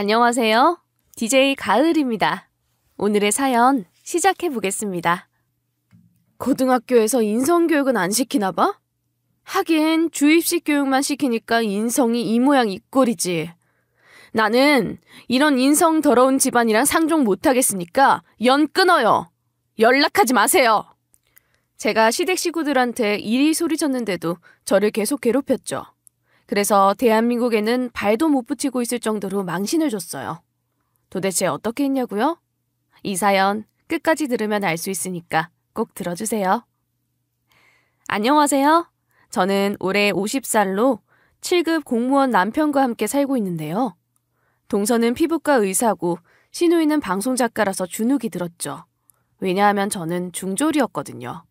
안녕하세요. DJ 가을입니다. 오늘의 사연 시작해 보겠습니다. 고등학교에서 인성교육은 안 시키나 봐? 하긴 주입식 교육만 시키니까 인성이 이 모양 이 꼴이지. 나는 이런 인성 더러운 집안이랑 상종 못하겠으니까 연 끊어요. 연락하지 마세요. 제가 시댁 식구들한테 이리 소리쳤는데도 저를 계속 괴롭혔죠. 그래서 대한민국에는 발도 못 붙이고 있을 정도로 망신을 줬어요. 도대체 어떻게 했냐고요? 이 사연 끝까지 들으면 알 수 있으니까 꼭 들어주세요. 안녕하세요. 저는 올해 50살로 7급 공무원 남편과 함께 살고 있는데요. 동서는 피부과 의사고 시누이는 방송작가라서 주눅이 들었죠. 왜냐하면 저는 중졸이었거든요.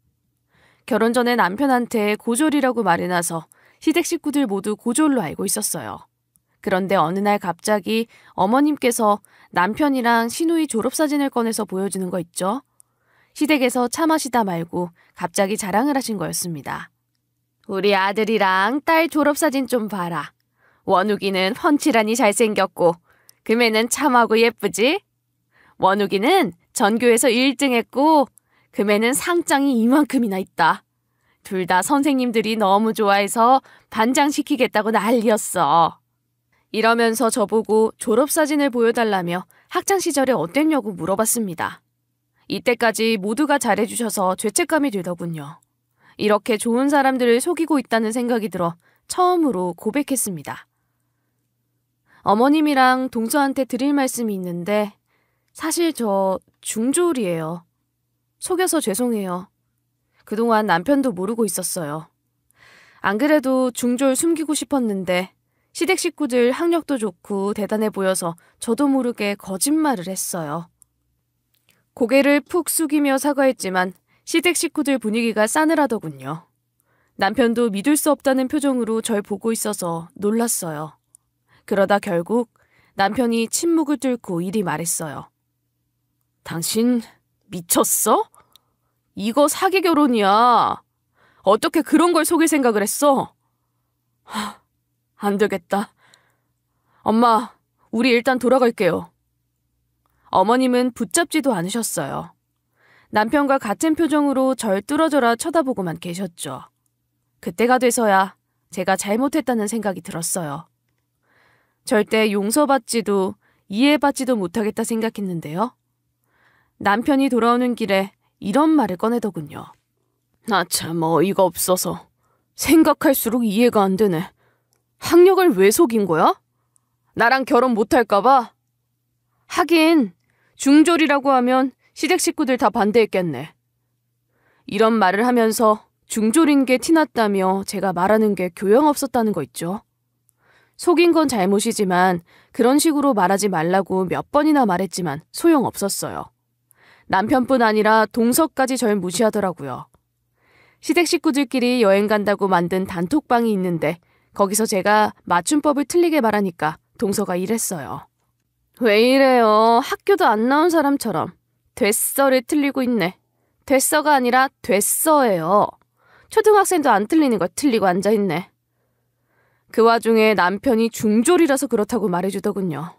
결혼 전에 남편한테 고졸이라고 말해놔서 시댁 식구들 모두 고졸로 알고 있었어요. 그런데 어느 날 갑자기 어머님께서 남편이랑 시누이 졸업사진을 꺼내서 보여주는 거 있죠? 시댁에서 차 마시다 말고 갑자기 자랑을 하신 거였습니다. 우리 아들이랑 딸 졸업사진 좀 봐라. 원욱이는 훤칠하니 잘생겼고 금애는 참하고 예쁘지? 원욱이는 전교에서 1등 했고 금애는 상장이 이만큼이나 있다. 둘 다 선생님들이 너무 좋아해서 반장시키겠다고 난리였어. 이러면서 저보고 졸업사진을 보여달라며 학창시절에 어땠냐고 물어봤습니다. 이때까지 모두가 잘해주셔서 죄책감이 들더군요. 이렇게 좋은 사람들을 속이고 있다는 생각이 들어 처음으로 고백했습니다. 어머님이랑 동서한테 드릴 말씀이 있는데 사실 저 중졸이에요. 속여서 죄송해요. 그동안 남편도 모르고 있었어요. 안 그래도 중졸 숨기고 싶었는데 시댁 식구들 학력도 좋고 대단해 보여서 저도 모르게 거짓말을 했어요. 고개를 푹 숙이며 사과했지만 시댁 식구들 분위기가 싸늘하더군요. 남편도 믿을 수 없다는 표정으로 절 보고 있어서 놀랐어요. 그러다 결국 남편이 침묵을 뚫고 이리 말했어요. 당신 미쳤어? 이거 사기 결혼이야. 어떻게 그런 걸 속일 생각을 했어? 안 되겠다. 엄마, 우리 일단 돌아갈게요. 어머님은 붙잡지도 않으셨어요. 남편과 같은 표정으로 절 뚫어져라 쳐다보고만 계셨죠. 그때가 돼서야 제가 잘못했다는 생각이 들었어요. 절대 용서받지도 이해받지도 못하겠다 생각했는데요. 남편이 돌아오는 길에 이런 말을 꺼내더군요. 나 참 어이가 없어서 생각할수록 이해가 안 되네. 학력을 왜 속인 거야? 나랑 결혼 못할까봐? 하긴 중졸이라고 하면 시댁 식구들 다 반대했겠네. 이런 말을 하면서 중졸인 게 티났다며 제가 말하는 게 교양 없었다는 거 있죠. 속인 건 잘못이지만 그런 식으로 말하지 말라고 몇 번이나 말했지만 소용없었어요. 남편뿐 아니라 동서까지 절 무시하더라고요. 시댁 식구들끼리 여행 간다고 만든 단톡방이 있는데 거기서 제가 맞춤법을 틀리게 말하니까 동서가 이랬어요. 왜 이래요? 학교도 안 나온 사람처럼. 됐어를 틀리고 있네. 됐어가 아니라 됐어예요. 초등학생도 안 틀리는 거 틀리고 앉아있네. 그 와중에 남편이 중졸이라서 그렇다고 말해주더군요.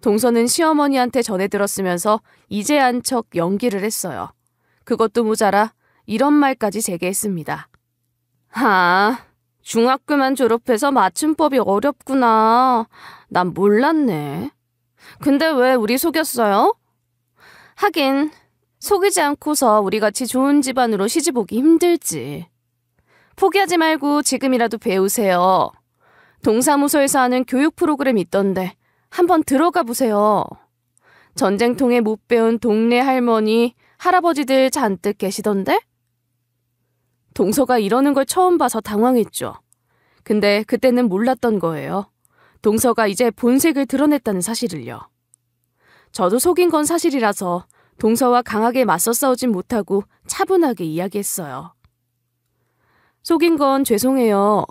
동서는 시어머니한테 전해 들었으면서 이제 한 척 연기를 했어요. 그것도 모자라 이런 말까지 제기했습니다. 중학교만 졸업해서 맞춤법이 어렵구나. 난 몰랐네. 근데 왜 우리 속였어요? 하긴 속이지 않고서 우리같이 좋은 집안으로 시집 오기 힘들지. 포기하지 말고 지금이라도 배우세요. 동사무소에서 하는 교육 프로그램 있던데 한번 들어가 보세요. 전쟁통에 못 배운 동네 할머니, 할아버지들 잔뜩 계시던데? 동서가 이러는 걸 처음 봐서 당황했죠. 근데 그때는 몰랐던 거예요. 동서가 이제 본색을 드러냈다는 사실을요. 저도 속인 건 사실이라서 동서와 강하게 맞서 싸우진 못하고 차분하게 이야기했어요. 속인 건 죄송해요.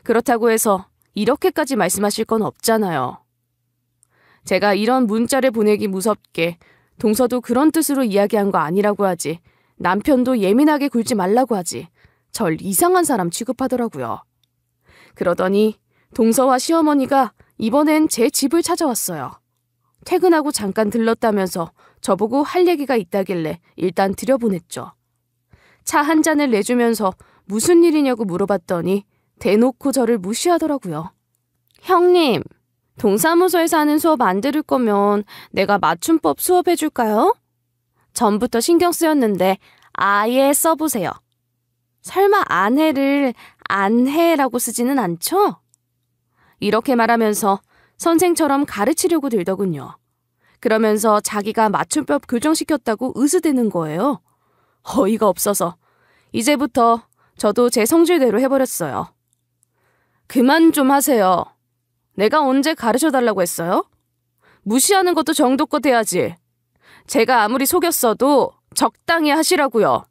그렇다고 해서 이렇게까지 말씀하실 건 없잖아요. 제가 이런 문자를 보내기 무섭게 동서도 그런 뜻으로 이야기한 거 아니라고 하지, 남편도 예민하게 굴지 말라고 하지, 절 이상한 사람 취급하더라고요. 그러더니 동서와 시어머니가 이번엔 제 집을 찾아왔어요. 퇴근하고 잠깐 들렀다면서 저보고 할 얘기가 있다길래 일단 들여보냈죠. 차 한 잔을 내주면서 무슨 일이냐고 물어봤더니 대놓고 저를 무시하더라고요. 형님, 동사무소에서 하는 수업 안 들을 거면 내가 맞춤법 수업해줄까요? 전부터 신경 쓰였는데 아예 써보세요. 설마 안해를 안해라고 쓰지는 않죠? 이렇게 말하면서 선생처럼 가르치려고 들더군요. 그러면서 자기가 맞춤법 교정시켰다고 으스대는 거예요. 어이가 없어서 이제부터 저도 제 성질대로 해버렸어요. 그만 좀 하세요. 내가 언제 가르쳐달라고 했어요? 무시하는 것도 정도껏 해야지. 제가 아무리 속였어도 적당히 하시라고요.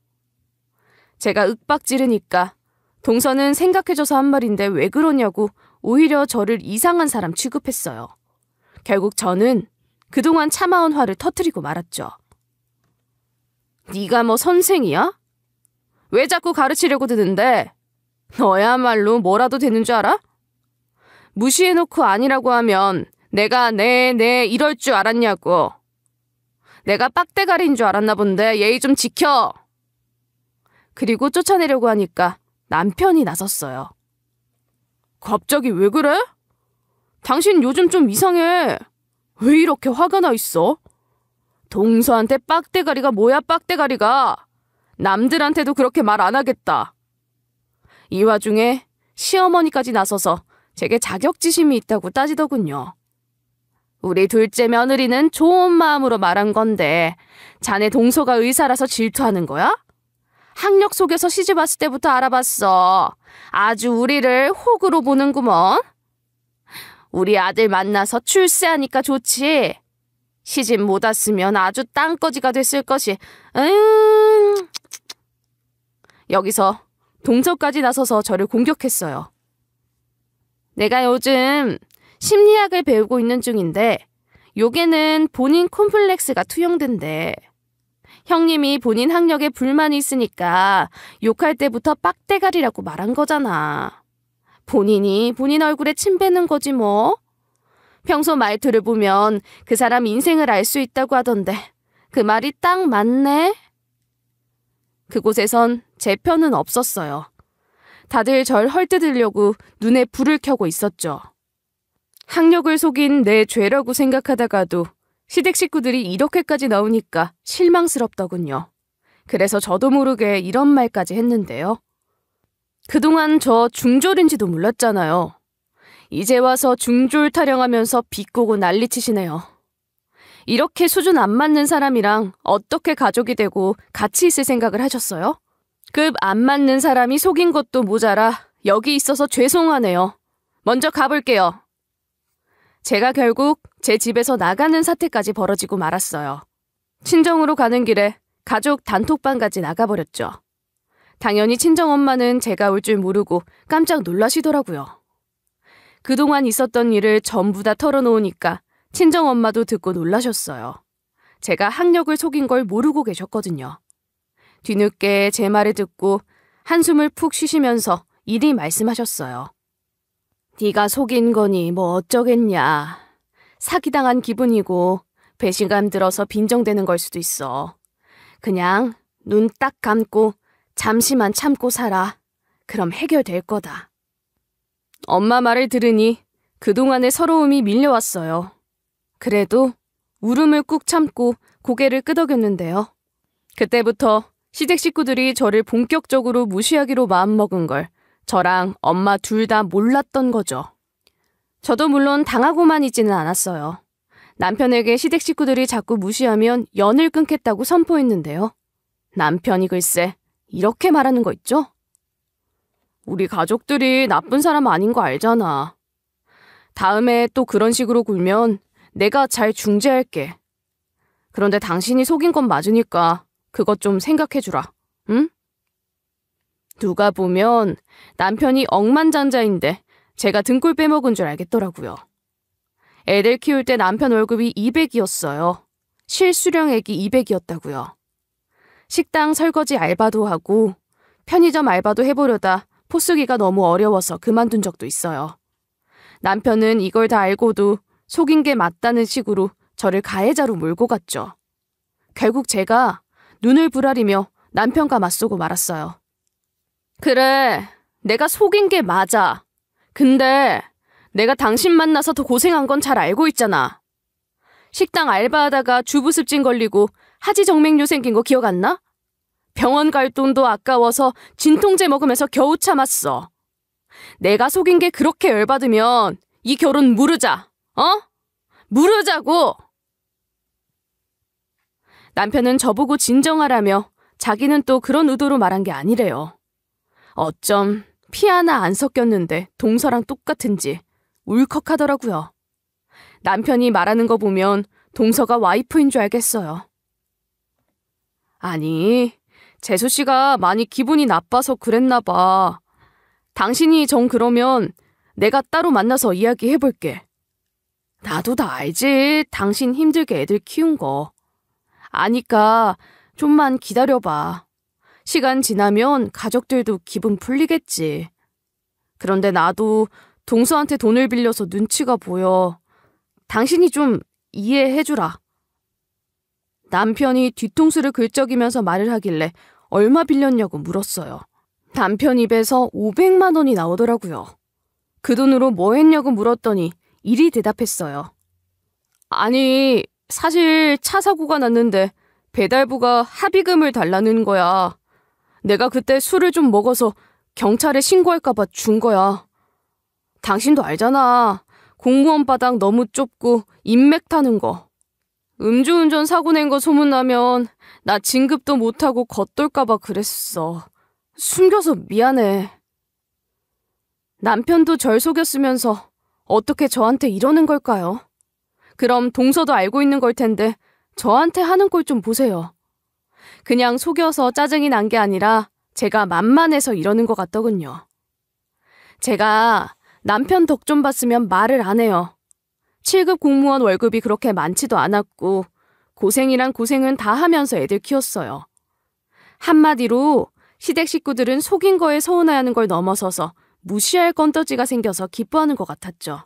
제가 윽박 지르니까 동서는 생각해줘서 한 말인데 왜 그러냐고 오히려 저를 이상한 사람 취급했어요. 결국 저는 그동안 참아온 화를 터뜨리고 말았죠. 네가 뭐 선생이야? 왜 자꾸 가르치려고 드는데? 너야말로 뭐라도 되는 줄 알아? 무시해놓고 아니라고 하면 내가 네 이럴 줄 알았냐고. 내가 빡대가리인 줄 알았나 본데 예의 좀 지켜. 그리고 쫓아내려고 하니까 남편이 나섰어요. 갑자기 왜 그래? 당신 요즘 좀 이상해. 왜 이렇게 화가 나 있어? 동서한테 빡대가리가 뭐야 빡대가리가. 남들한테도 그렇게 말 안 하겠다. 이 와중에 시어머니까지 나서서 제게 자격지심이 있다고 따지더군요. 우리 둘째 며느리는 좋은 마음으로 말한 건데 자네 동서가 의사라서 질투하는 거야? 학력 속여서 시집 왔을 때부터 알아봤어. 아주 우리를 호구로 보는구먼. 우리 아들 만나서 출세하니까 좋지. 시집 못 왔으면 아주 땅거지가 됐을 것이. 여기서 동서까지 나서서 저를 공격했어요. 내가 요즘 심리학을 배우고 있는 중인데 요게는 본인 콤플렉스가 투영된대. 형님이 본인 학력에 불만이 있으니까 욕할 때부터 빡대가리라고 말한 거잖아. 본인이 본인 얼굴에 침 뱉는 거지 뭐. 평소 말투를 보면 그 사람 인생을 알 수 있다고 하던데 그 말이 딱 맞네. 그곳에선 제 편은 없었어요. 다들 절 헐뜯으려고 눈에 불을 켜고 있었죠. 학력을 속인 내 죄라고 생각하다가도 시댁 식구들이 이렇게까지 나오니까 실망스럽더군요. 그래서 저도 모르게 이런 말까지 했는데요. 그동안 저 중졸인지도 몰랐잖아요. 이제 와서 중졸 타령하면서 비꼬고 난리치시네요. 이렇게 수준 안 맞는 사람이랑 어떻게 가족이 되고 같이 있을 생각을 하셨어요? 급 안 맞는 사람이 속인 것도 모자라 여기 있어서 죄송하네요. 먼저 가볼게요. 제가 결국 제 집에서 나가는 사태까지 벌어지고 말았어요. 친정으로 가는 길에 가족 단톡방까지 나가버렸죠. 당연히 친정엄마는 제가 올 줄 모르고 깜짝 놀라시더라고요. 그동안 있었던 일을 전부 다 털어놓으니까 친정엄마도 듣고 놀라셨어요. 제가 학력을 속인 걸 모르고 계셨거든요. 뒤늦게 제 말을 듣고 한숨을 푹 쉬시면서 이리 말씀하셨어요. 네가 속인 거니 뭐 어쩌겠냐. 사기당한 기분이고 배신감 들어서 빈정대는 걸 수도 있어. 그냥 눈 딱 감고 잠시만 참고 살아. 그럼 해결될 거다. 엄마 말을 들으니 그동안의 서러움이 밀려왔어요. 그래도 울음을 꾹 참고 고개를 끄덕였는데요. 그때부터 시댁 식구들이 저를 본격적으로 무시하기로 마음먹은 걸 저랑 엄마 둘 다 몰랐던 거죠. 저도 물론 당하고만 있지는 않았어요. 남편에게 시댁 식구들이 자꾸 무시하면 연을 끊겠다고 선포했는데요. 남편이 글쎄 이렇게 말하는 거 있죠? 우리 가족들이 나쁜 사람 아닌 거 알잖아. 다음에 또 그런 식으로 굴면 내가 잘 중재할게. 그런데 당신이 속인 건 맞으니까 그것 좀 생각해주라. 응? 누가 보면 남편이 억만장자인데 제가 등골 빼먹은 줄 알겠더라고요. 애들 키울 때 남편 월급이 200이었어요. 실수령액이 200이었다고요. 식당 설거지 알바도 하고 편의점 알바도 해보려다 포스기가 너무 어려워서 그만둔 적도 있어요. 남편은 이걸 다 알고도 속인 게 맞다는 식으로 저를 가해자로 몰고 갔죠. 결국 제가 눈을 부라리며 남편과 맞서고 말았어요. 그래, 내가 속인 게 맞아. 근데 내가 당신 만나서 더 고생한 건 잘 알고 있잖아. 식당 알바하다가 주부습진 걸리고 하지정맥류 생긴 거 기억 안 나? 병원 갈 돈도 아까워서 진통제 먹으면서 겨우 참았어. 내가 속인 게 그렇게 열받으면 이 결혼 무르자. 무르자고! 남편은 저보고 진정하라며 자기는 또 그런 의도로 말한 게 아니래요. 어쩜 피 하나 안 섞였는데 동서랑 똑같은지 울컥하더라고요. 남편이 말하는 거 보면 동서가 와이프인 줄 알겠어요. 아니, 재수 씨가 많이 기분이 나빠서 그랬나 봐. 당신이 정 그러면 내가 따로 만나서 이야기해볼게. 나도 다 알지. 당신 힘들게 애들 키운 거. 아니까 좀만 기다려봐. 시간 지나면 가족들도 기분 풀리겠지. 그런데 나도 동서한테 돈을 빌려서 눈치가 보여. 당신이 좀 이해해주라. 남편이 뒤통수를 긁적이면서 말을 하길래 얼마 빌렸냐고 물었어요. 남편 입에서 500만 원이 나오더라고요. 그 돈으로 뭐 했냐고 물었더니 이리 대답했어요. 아니, 사실 차 사고가 났는데 배달부가 합의금을 달라는 거야. 내가 그때 술을 좀 먹어서 경찰에 신고할까봐 준 거야. 당신도 알잖아. 공무원 바닥 너무 좁고 인맥 타는 거. 음주운전 사고 낸 거 소문나면 나 진급도 못하고 겉돌까봐 그랬어. 숨겨서 미안해. 남편도 절 속였으면서 어떻게 저한테 이러는 걸까요? 그럼 동서도 알고 있는 걸 텐데 저한테 하는 걸 좀 보세요. 그냥 속여서 짜증이 난 게 아니라 제가 만만해서 이러는 것 같더군요. 제가 남편 덕 좀 봤으면 말을 안 해요. 7급 공무원 월급이 그렇게 많지도 않았고 고생이란 고생은 다 하면서 애들 키웠어요. 한마디로 시댁 식구들은 속인 거에 서운해하는 걸 넘어서서 무시할 건더지가 생겨서 기뻐하는 것 같았죠.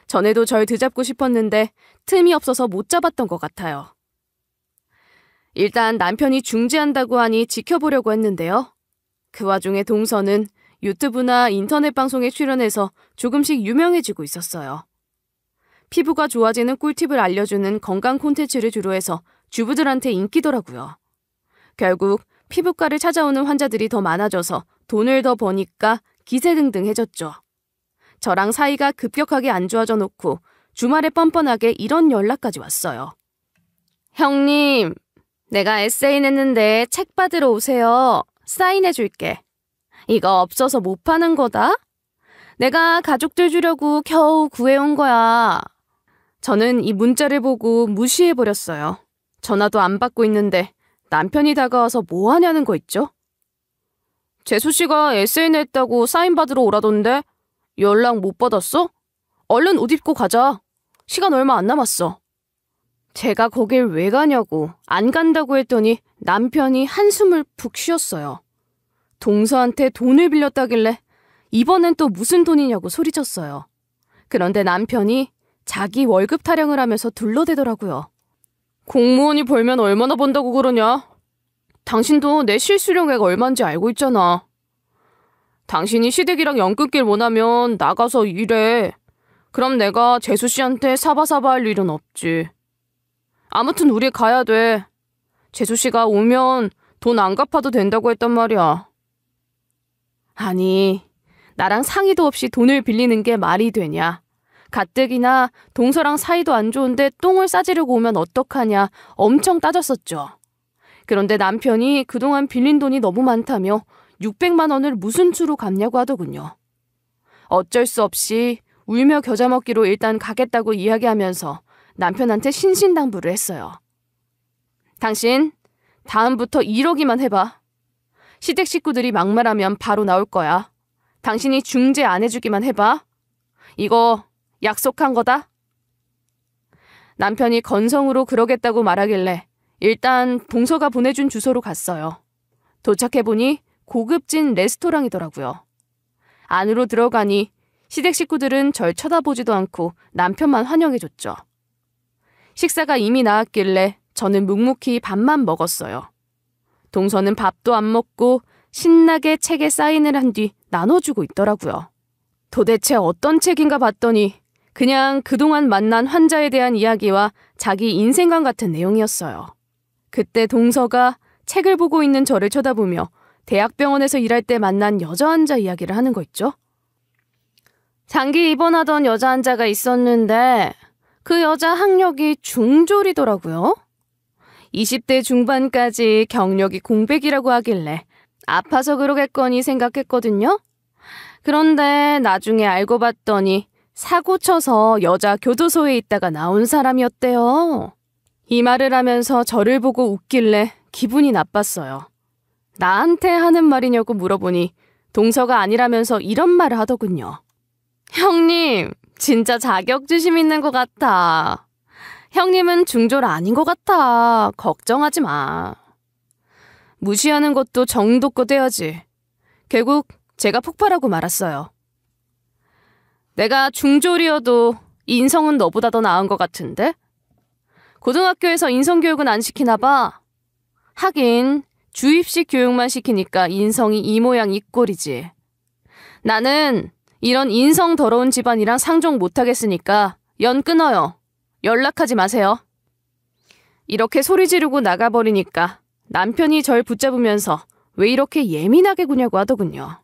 전에도 절 드잡고 싶었는데 틈이 없어서 못 잡았던 것 같아요. 일단 남편이 중지한다고 하니 지켜보려고 했는데요. 그 와중에 동서는 유튜브나 인터넷 방송에 출연해서 조금씩 유명해지고 있었어요. 피부가 좋아지는 꿀팁을 알려주는 건강 콘텐츠를 주로 해서 주부들한테 인기더라고요. 결국 피부과를 찾아오는 환자들이 더 많아져서 돈을 더 버니까 기세등등해졌죠. 저랑 사이가 급격하게 안 좋아져 놓고 주말에 뻔뻔하게 이런 연락까지 왔어요. 형님, 내가 에세이 냈는데 책 받으러 오세요. 사인해줄게. 이거 없어서 못 파는 거다? 내가 가족들 주려고 겨우 구해온 거야. 저는 이 문자를 보고 무시해버렸어요. 전화도 안 받고 있는데 남편이 다가와서 뭐 하냐는 거 있죠? 재수 씨가 에세이 냈다고 사인 받으러 오라던데 연락 못 받았어? 얼른 옷 입고 가자. 시간 얼마 안 남았어. 제가 거길 왜 가냐고 안 간다고 했더니 남편이 한숨을 푹 쉬었어요. 동서한테 돈을 빌렸다길래 이번엔 또 무슨 돈이냐고 소리쳤어요. 그런데 남편이 자기 월급 타령을 하면서 둘러대더라고요. 공무원이 벌면 얼마나 번다고 그러냐? 당신도 내 실수령액 얼마인지 알고 있잖아. 당신이 시댁이랑 연 끊길 원하면 나가서 일해. 그럼 내가 재수 씨한테 사바사바 할 일은 없지. 아무튼 우리 가야 돼. 재수 씨가 오면 돈 안 갚아도 된다고 했단 말이야. 아니, 나랑 상의도 없이 돈을 빌리는 게 말이 되냐. 가뜩이나 동서랑 사이도 안 좋은데 똥을 싸지르고 오면 어떡하냐 엄청 따졌었죠. 그런데 남편이 그동안 빌린 돈이 너무 많다며 600만 원을 무슨 수로 갚냐고 하더군요. 어쩔 수 없이 울며 겨자 먹기로 일단 가겠다고 이야기하면서 남편한테 신신당부를 했어요. 당신 다음부터 1억이만 해봐. 시댁 식구들이 막말하면 바로 나올 거야. 당신이 중재 안 해주기만 해봐. 이거 약속한 거다. 남편이 건성으로 그러겠다고 말하길래 일단 동서가 보내준 주소로 갔어요. 도착해보니 고급진 레스토랑이더라고요. 안으로 들어가니 시댁 식구들은 절 쳐다보지도 않고 남편만 환영해줬죠. 식사가 이미 나왔길래 저는 묵묵히 밥만 먹었어요. 동서는 밥도 안 먹고 신나게 책에 사인을 한 뒤 나눠주고 있더라고요. 도대체 어떤 책인가 봤더니 그냥 그동안 만난 환자에 대한 이야기와 자기 인생관 같은 내용이었어요. 그때 동서가 책을 보고 있는 저를 쳐다보며 대학병원에서 일할 때 만난 여자 환자 이야기를 하는 거 있죠? 장기 입원하던 여자 환자가 있었는데 그 여자 학력이 중졸이더라고요. 20대 중반까지 경력이 공백이라고 하길래 아파서 그러겠거니 생각했거든요. 그런데 나중에 알고 봤더니 사고 쳐서 여자 교도소에 있다가 나온 사람이었대요. 이 말을 하면서 저를 보고 웃길래 기분이 나빴어요. 나한테 하는 말이냐고 물어보니 동서가 아니라면서 이런 말을 하더군요. 형님, 진짜 자격지심 있는 것 같아. 형님은 중졸 아닌 것 같아. 걱정하지 마. 무시하는 것도 정도껏 해야지. 결국 제가 폭발하고 말았어요. 내가 중졸이어도 인성은 너보다 더 나은 것 같은데? 고등학교에서 인성교육은 안 시키나 봐. 하긴 주입식 교육만 시키니까 인성이 이 모양 이 꼴이지. 나는 이런 인성 더러운 집안이랑 상종 못하겠으니까 연 끊어요. 연락하지 마세요. 이렇게 소리 지르고 나가버리니까 남편이 절 붙잡으면서 왜 이렇게 예민하게 구냐고 하더군요.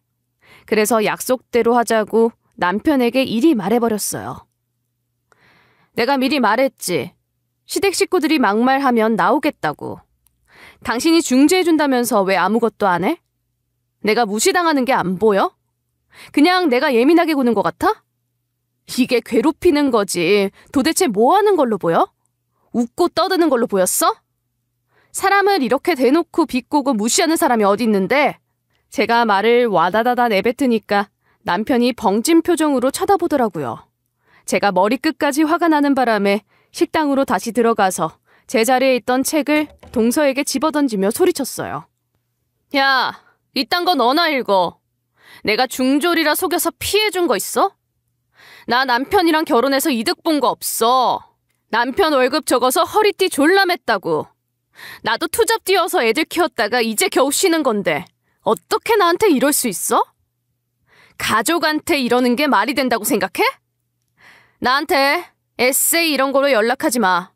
그래서 약속대로 하자고 남편에게 이리 말해버렸어요. 내가 미리 말했지. 시댁 식구들이 막말하면 나오겠다고. 당신이 중재해준다면서 왜 아무것도 안 해? 내가 무시당하는 게 안 보여? 그냥 내가 예민하게 구는 것 같아? 이게 괴롭히는 거지. 도대체 뭐 하는 걸로 보여? 웃고 떠드는 걸로 보였어? 사람을 이렇게 대놓고 비꼬고 무시하는 사람이 어디 있는데? 제가 말을 와다다다 내뱉으니까 남편이 벙찐 표정으로 쳐다보더라고요. 제가 머리끝까지 화가 나는 바람에 식당으로 다시 들어가서 제 자리에 있던 책을 동서에게 집어던지며 소리쳤어요. 야, 이딴 거 너나 읽어. 내가 중졸이라 속여서 피해준 거 있어? 나 남편이랑 결혼해서 이득 본 거 없어. 남편 월급 적어서 허리띠 졸라 맸다고. 나도 투잡 뛰어서 애들 키웠다가 이제 겨우 쉬는 건데 어떻게 나한테 이럴 수 있어? 가족한테 이러는 게 말이 된다고 생각해? 나한테 에세이 이런 거로 연락하지 마.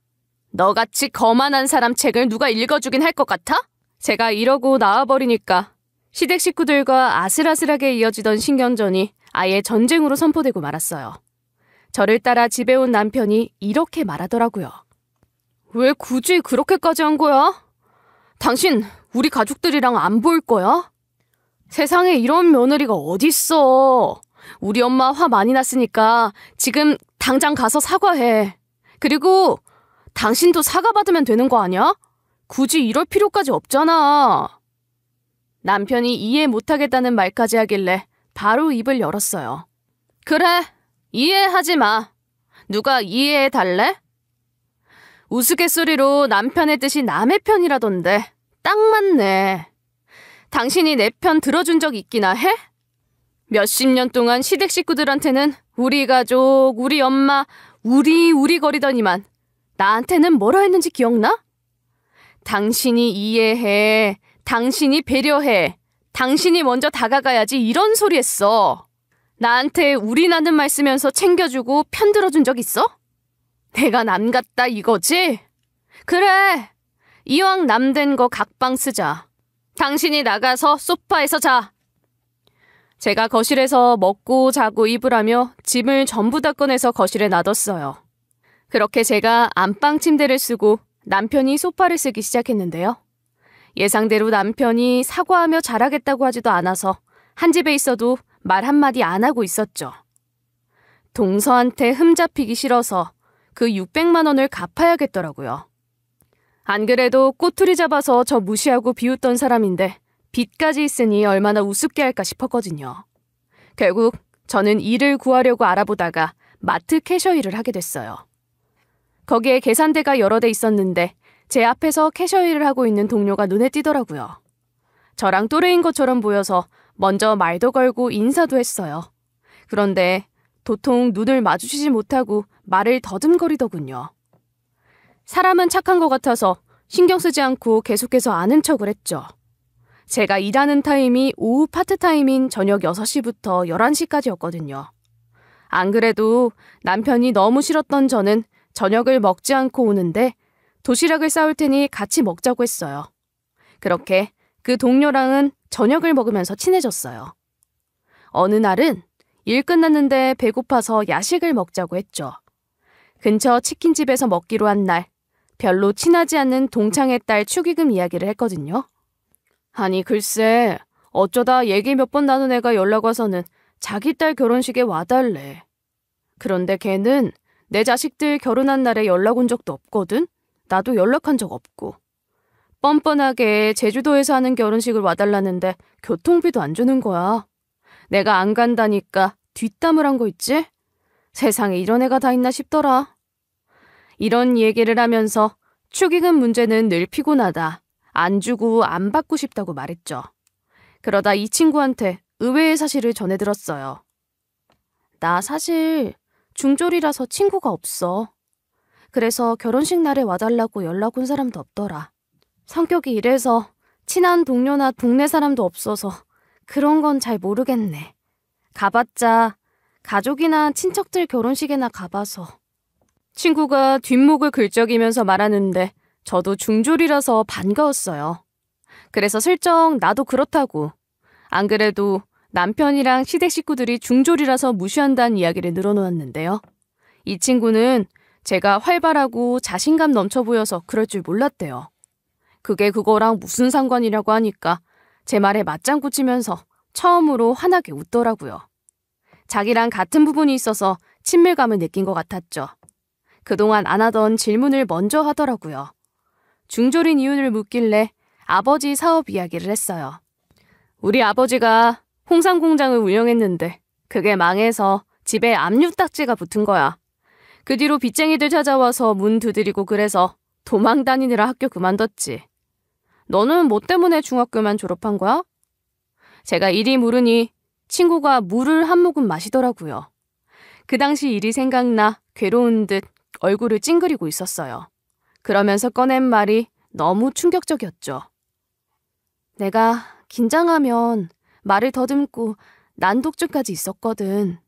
너같이 거만한 사람 책을 누가 읽어주긴 할 것 같아? 제가 이러고 나와버리니까 시댁 식구들과 아슬아슬하게 이어지던 신경전이 아예 전쟁으로 선포되고 말았어요. 저를 따라 집에 온 남편이 이렇게 말하더라고요. 왜 굳이 그렇게까지 한 거야? 당신 우리 가족들이랑 안 볼 거야? 세상에 이런 며느리가 어딨어. 우리 엄마 화 많이 났으니까 지금 당장 가서 사과해. 그리고 당신도 사과받으면 되는 거 아니야? 굳이 이럴 필요까지 없잖아. 남편이 이해 못하겠다는 말까지 하길래 바로 입을 열었어요. 그래, 이해하지 마. 누가 이해해달래? 우스갯소리로 남편의 뜻이 남의 편이라던데 딱 맞네. 당신이 내 편 들어준 적 있기나 해? 몇십 년 동안 시댁 식구들한테는 우리 가족, 우리 엄마, 우리 거리더니만 나한테는 뭐라 했는지 기억나? 당신이 이해해. 당신이 배려해. 당신이 먼저 다가가야지 이런 소리 했어. 나한테 우리라는 말 쓰면서 챙겨주고 편 들어준 적 있어? 내가 남 같다 이거지? 그래. 이왕 남된 거 각방 쓰자. 당신이 나가서 소파에서 자. 제가 거실에서 먹고 자고 입으라며 짐을 전부 다 꺼내서 거실에 놔뒀어요. 그렇게 제가 안방 침대를 쓰고 남편이 소파를 쓰기 시작했는데요. 예상대로 남편이 사과하며 잘하겠다고 하지도 않아서 한 집에 있어도 말 한마디 안 하고 있었죠. 동서한테 흠잡히기 싫어서 그 600만 원을 갚아야겠더라고요. 안 그래도 꼬투리 잡아서 저 무시하고 비웃던 사람인데 빚까지 있으니 얼마나 우습게 할까 싶었거든요. 결국 저는 일을 구하려고 알아보다가 마트 캐셔 일을 하게 됐어요. 거기에 계산대가 여러 대 있었는데 제 앞에서 캐셔 일을 하고 있는 동료가 눈에 띄더라고요. 저랑 또래인 것처럼 보여서 먼저 말도 걸고 인사도 했어요. 그런데 도통 눈을 마주치지 못하고 말을 더듬거리더군요. 사람은 착한 것 같아서 신경 쓰지 않고 계속해서 아는 척을 했죠. 제가 일하는 타임이 오후 파트타임인 저녁 6시부터 11시까지였거든요. 안 그래도 남편이 너무 싫었던 저는 저녁을 먹지 않고 오는데 도시락을 싸올 테니 같이 먹자고 했어요. 그렇게 그 동료랑은 저녁을 먹으면서 친해졌어요. 어느 날은 일 끝났는데 배고파서 야식을 먹자고 했죠. 근처 치킨집에서 먹기로 한 날, 별로 친하지 않는 동창의 딸 축의금 이야기를 했거든요. 아니 글쎄, 어쩌다 얘기 몇 번 나눈 애가 연락 와서는 자기 딸 결혼식에 와달래. 그런데 걔는 내 자식들 결혼한 날에 연락 온 적도 없거든? 나도 연락한 적 없고. 뻔뻔하게 제주도에서 하는 결혼식을 와달라는데 교통비도 안 주는 거야. 내가 안 간다니까 뒷담을 한 거 있지? 세상에 이런 애가 다 있나 싶더라. 이런 얘기를 하면서 축의금 문제는 늘 피곤하다. 안 주고 안 받고 싶다고 말했죠. 그러다 이 친구한테 의외의 사실을 전해 들었어요. 나 사실 중졸이라서 친구가 없어. 그래서 결혼식 날에 와달라고 연락 온 사람도 없더라. 성격이 이래서 친한 동료나 동네 사람도 없어서 그런 건 잘 모르겠네. 가봤자 가족이나 친척들 결혼식에나 가봐서. 친구가 뒷목을 긁적이면서 말하는데 저도 중졸이라서 반가웠어요. 그래서 슬쩍 나도 그렇다고. 안 그래도 남편이랑 시댁 식구들이 중졸이라서 무시한다는 이야기를 늘어놓았는데요. 이 친구는 제가 활발하고 자신감 넘쳐 보여서 그럴 줄 몰랐대요. 그게 그거랑 무슨 상관이라고 하니까 제 말에 맞장구 치면서 처음으로 환하게 웃더라고요. 자기랑 같은 부분이 있어서 친밀감을 느낀 것 같았죠. 그동안 안 하던 질문을 먼저 하더라고요. 중졸인 이유를 묻길래 아버지 사업 이야기를 했어요. 우리 아버지가 홍삼 공장을 운영했는데 그게 망해서 집에 압류딱지가 붙은 거야. 그 뒤로 빚쟁이들 찾아와서 문 두드리고 그래서 도망 다니느라 학교 그만뒀지. 너는 뭐 때문에 중학교만 졸업한 거야? 제가 이리 물으니 친구가 물을 한 모금 마시더라고요. 그 당시 일이 생각나 괴로운 듯 얼굴을 찡그리고 있었어요. 그러면서 꺼낸 말이 너무 충격적이었죠. 내가 긴장하면 말을 더듬고 난독증까지 있었거든.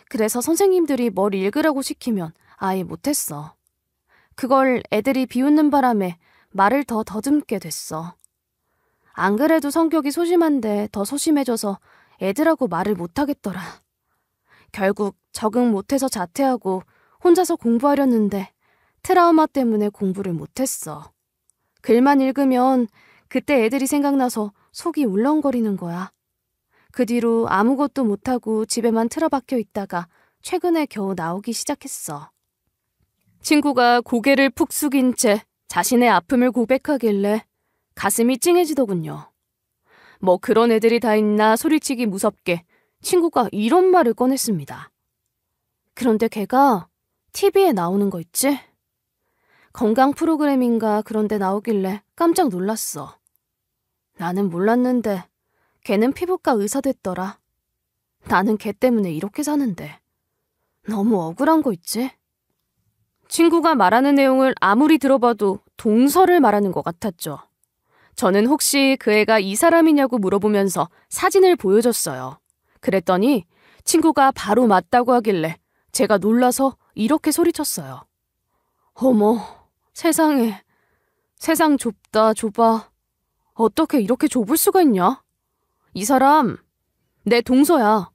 그래서 선생님들이 뭘 읽으라고 시키면 아예 못했어. 그걸 애들이 비웃는 바람에 말을 더 더듬게 됐어. 안 그래도 성격이 소심한데 더 소심해져서 애들하고 말을 못하겠더라. 결국 적응 못해서 자퇴하고 혼자서 공부하려는데 트라우마 때문에 공부를 못했어. 글만 읽으면 그때 애들이 생각나서 속이 울렁거리는 거야. 그 뒤로 아무것도 못하고 집에만 틀어박혀 있다가 최근에 겨우 나오기 시작했어. 친구가 고개를 푹 숙인 채 자신의 아픔을 고백하길래 가슴이 찡해지더군요. 뭐 그런 애들이 다 있나 소리치기 무섭게 친구가 이런 말을 꺼냈습니다. 그런데 걔가 TV에 나오는 거 있지? 건강 프로그램인가 그런 데 나오길래 깜짝 놀랐어. 나는 몰랐는데 걔는 피부과 의사 됐더라. 나는 걔 때문에 이렇게 사는데. 너무 억울한 거 있지? 친구가 말하는 내용을 아무리 들어봐도 동서를 말하는 것 같았죠. 저는 혹시 그 애가 이 사람이냐고 물어보면서 사진을 보여줬어요. 그랬더니 친구가 바로 맞다고 하길래 제가 놀라서 이렇게 소리쳤어요. 어머, 세상에. 세상 좁다, 좁아. 어떻게 이렇게 좁을 수가 있냐? 이 사람 내 동서야.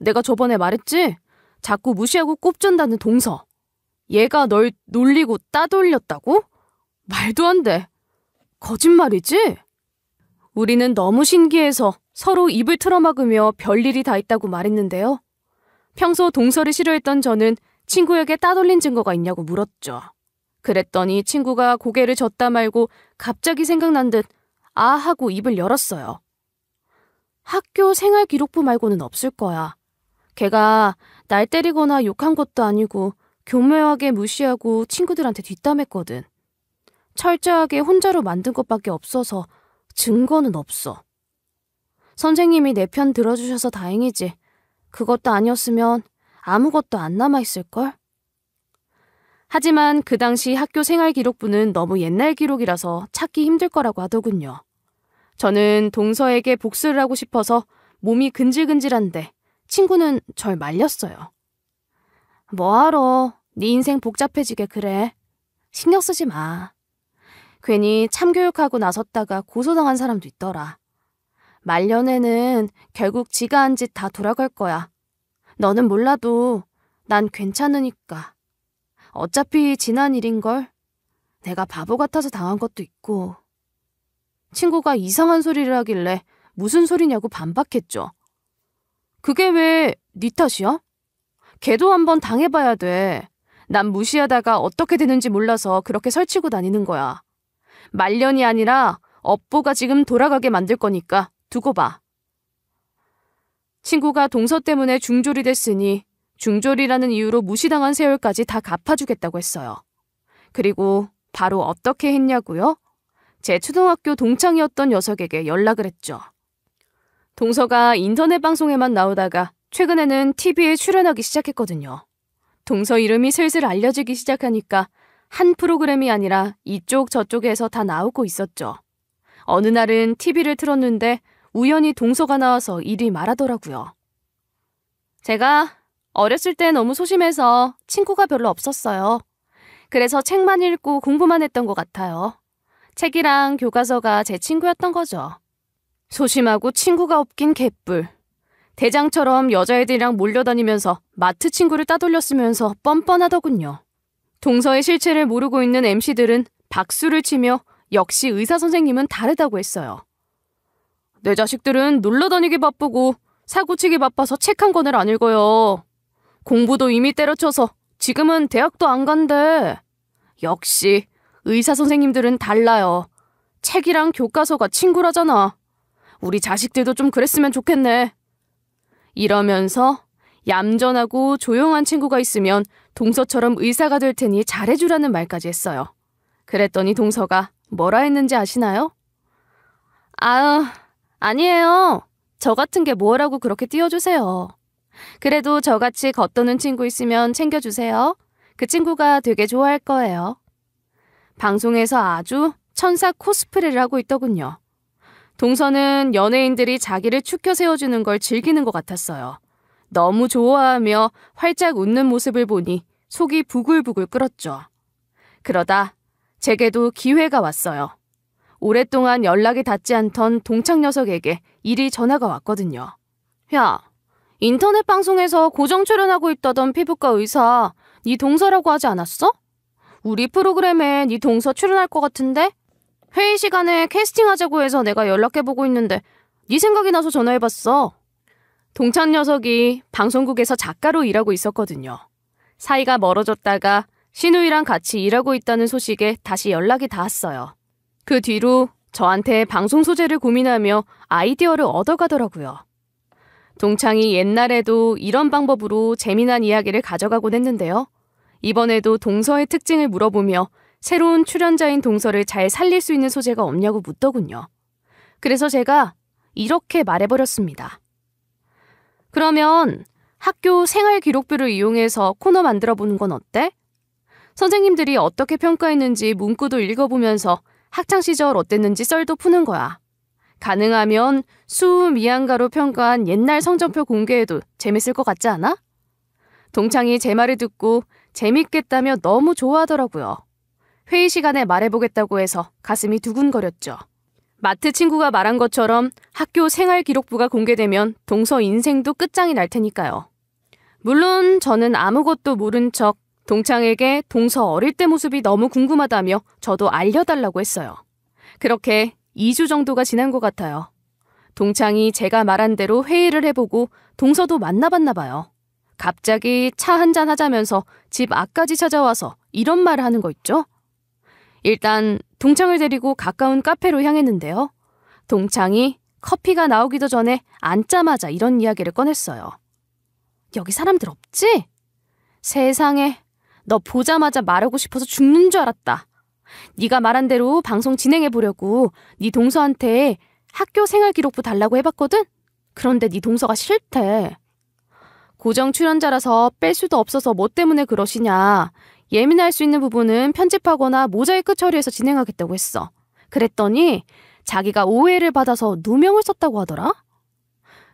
내가 저번에 말했지? 자꾸 무시하고 꼽준다는 동서. 얘가 널 놀리고 따돌렸다고? 말도 안 돼. 거짓말이지? 우리는 너무 신기해서 서로 입을 틀어막으며 별일이 다 있다고 말했는데요. 평소 동서를 싫어했던 저는 친구에게 따돌린 증거가 있냐고 물었죠. 그랬더니 친구가 고개를 젓다 말고 갑자기 생각난 듯 아 하고 입을 열었어요. 학교 생활기록부 말고는 없을 거야. 걔가 날 때리거나 욕한 것도 아니고 교묘하게 무시하고 친구들한테 뒷담했거든. 철저하게 혼자로 만든 것밖에 없어서 증거는 없어. 선생님이 내 편 들어주셔서 다행이지. 그것도 아니었으면 아무것도 안 남아있을걸? 하지만 그 당시 학교 생활기록부는 너무 옛날 기록이라서 찾기 힘들 거라고 하더군요. 저는 동서에게 복수를 하고 싶어서 몸이 근질근질한데 친구는 절 말렸어요. 뭐하러 네 인생 복잡해지게 그래. 신경 쓰지 마. 괜히 참교육하고 나섰다가 고소당한 사람도 있더라. 말년에는 결국 지가 한 짓 다 돌아갈 거야. 너는 몰라도 난 괜찮으니까. 어차피 지난 일인걸. 내가 바보 같아서 당한 것도 있고. 친구가 이상한 소리를 하길래 무슨 소리냐고 반박했죠. 그게 왜 네 탓이야? 걔도 한번 당해봐야 돼. 난 무시하다가 어떻게 되는지 몰라서 그렇게 설치고 다니는 거야. 말년이 아니라 업보가 지금 돌아가게 만들 거니까 두고 봐. 친구가 동서 때문에 중졸이 됐으니 중졸이라는 이유로 무시당한 세월까지 다 갚아주겠다고 했어요. 그리고 바로 어떻게 했냐고요? 제 초등학교 동창이었던 녀석에게 연락을 했죠. 동서가 인터넷 방송에만 나오다가 최근에는 TV에 출연하기 시작했거든요. 동서 이름이 슬슬 알려지기 시작하니까 한 프로그램이 아니라 이쪽 저쪽에서 다 나오고 있었죠. 어느 날은 TV를 틀었는데 우연히 동서가 나와서 이리 말하더라고요. 제가 어렸을 때 너무 소심해서 친구가 별로 없었어요. 그래서 책만 읽고 공부만 했던 것 같아요. 책이랑 교과서가 제 친구였던 거죠. 소심하고 친구가 없긴 개뿔. 대장처럼 여자애들이랑 몰려다니면서 마트 친구를 따돌렸으면서 뻔뻔하더군요. 동서의 실체를 모르고 있는 MC들은 박수를 치며 역시 의사 선생님은 다르다고 했어요. 내 자식들은 놀러다니기 바쁘고 사고치기 바빠서 책 한 권을 안 읽어요. 공부도 이미 때려쳐서 지금은 대학도 안 간대. 역시 의사 선생님들은 달라요. 책이랑 교과서가 친구라잖아. 우리 자식들도 좀 그랬으면 좋겠네. 이러면서 얌전하고 조용한 친구가 있으면 동서처럼 의사가 될 테니 잘해주라는 말까지 했어요. 그랬더니 동서가 뭐라 했는지 아시나요? 아니에요. 저 같은 게 뭐라고 그렇게 띄워주세요. 그래도 저같이 겉도는 친구 있으면 챙겨주세요. 그 친구가 되게 좋아할 거예요. 방송에서 아주 천사 코스프레를 하고 있더군요. 동서는 연예인들이 자기를 추켜 세워주는 걸 즐기는 것 같았어요. 너무 좋아하며 활짝 웃는 모습을 보니 속이 부글부글 끓었죠. 그러다 제게도 기회가 왔어요. 오랫동안 연락이 닿지 않던 동창 녀석에게 이리 전화가 왔거든요. 야, 인터넷 방송에서 고정 출연하고 있다던 피부과 의사 네 동서라고 하지 않았어? 우리 프로그램에 네 동서 출연할 것 같은데? 회의 시간에 캐스팅하자고 해서 내가 연락해보고 있는데 네 생각이 나서 전화해봤어. 동창 녀석이 방송국에서 작가로 일하고 있었거든요. 사이가 멀어졌다가 신우이랑 같이 일하고 있다는 소식에 다시 연락이 닿았어요. 그 뒤로 저한테 방송 소재를 고민하며 아이디어를 얻어가더라고요. 동창이 옛날에도 이런 방법으로 재미난 이야기를 가져가곤 했는데요. 이번에도 동서의 특징을 물어보며 새로운 출연자인 동서를 잘 살릴 수 있는 소재가 없냐고 묻더군요. 그래서 제가 이렇게 말해버렸습니다. 그러면 학교 생활기록부를 이용해서 코너 만들어보는 건 어때? 선생님들이 어떻게 평가했는지 문구도 읽어보면서 학창시절 어땠는지 썰도 푸는 거야. 가능하면 수미양가로 평가한 옛날 성적표 공개해도 재밌을 것 같지 않아? 동창이 제 말을 듣고 재밌겠다며 너무 좋아하더라고요. 회의 시간에 말해보겠다고 해서 가슴이 두근거렸죠. 마트 친구가 말한 것처럼 학교 생활기록부가 공개되면 동서 인생도 끝장이 날 테니까요. 물론 저는 아무것도 모른 척 동창에게 동서 어릴 때 모습이 너무 궁금하다며 저도 알려달라고 했어요. 그렇게 2주 정도가 지난 것 같아요. 동창이 제가 말한 대로 회의를 해보고 동서도 만나봤나 봐요. 갑자기 차 한잔 하자면서 집 앞까지 찾아와서 이런 말을 하는 거 있죠? 일단 동창을 데리고 가까운 카페로 향했는데요. 동창이 커피가 나오기도 전에 앉자마자 이런 이야기를 꺼냈어요. 여기 사람들 없지? 세상에, 너 보자마자 말하고 싶어서 죽는 줄 알았다. 네가 말한 대로 방송 진행해보려고 네 동서한테 학교 생활기록부 달라고 해봤거든? 그런데 네 동서가 싫대. 고정 출연자라서 뺄 수도 없어서 뭐 때문에 그러시냐. 예민할 수 있는 부분은 편집하거나 모자이크 처리해서 진행하겠다고 했어. 그랬더니 자기가 오해를 받아서 누명을 썼다고 하더라.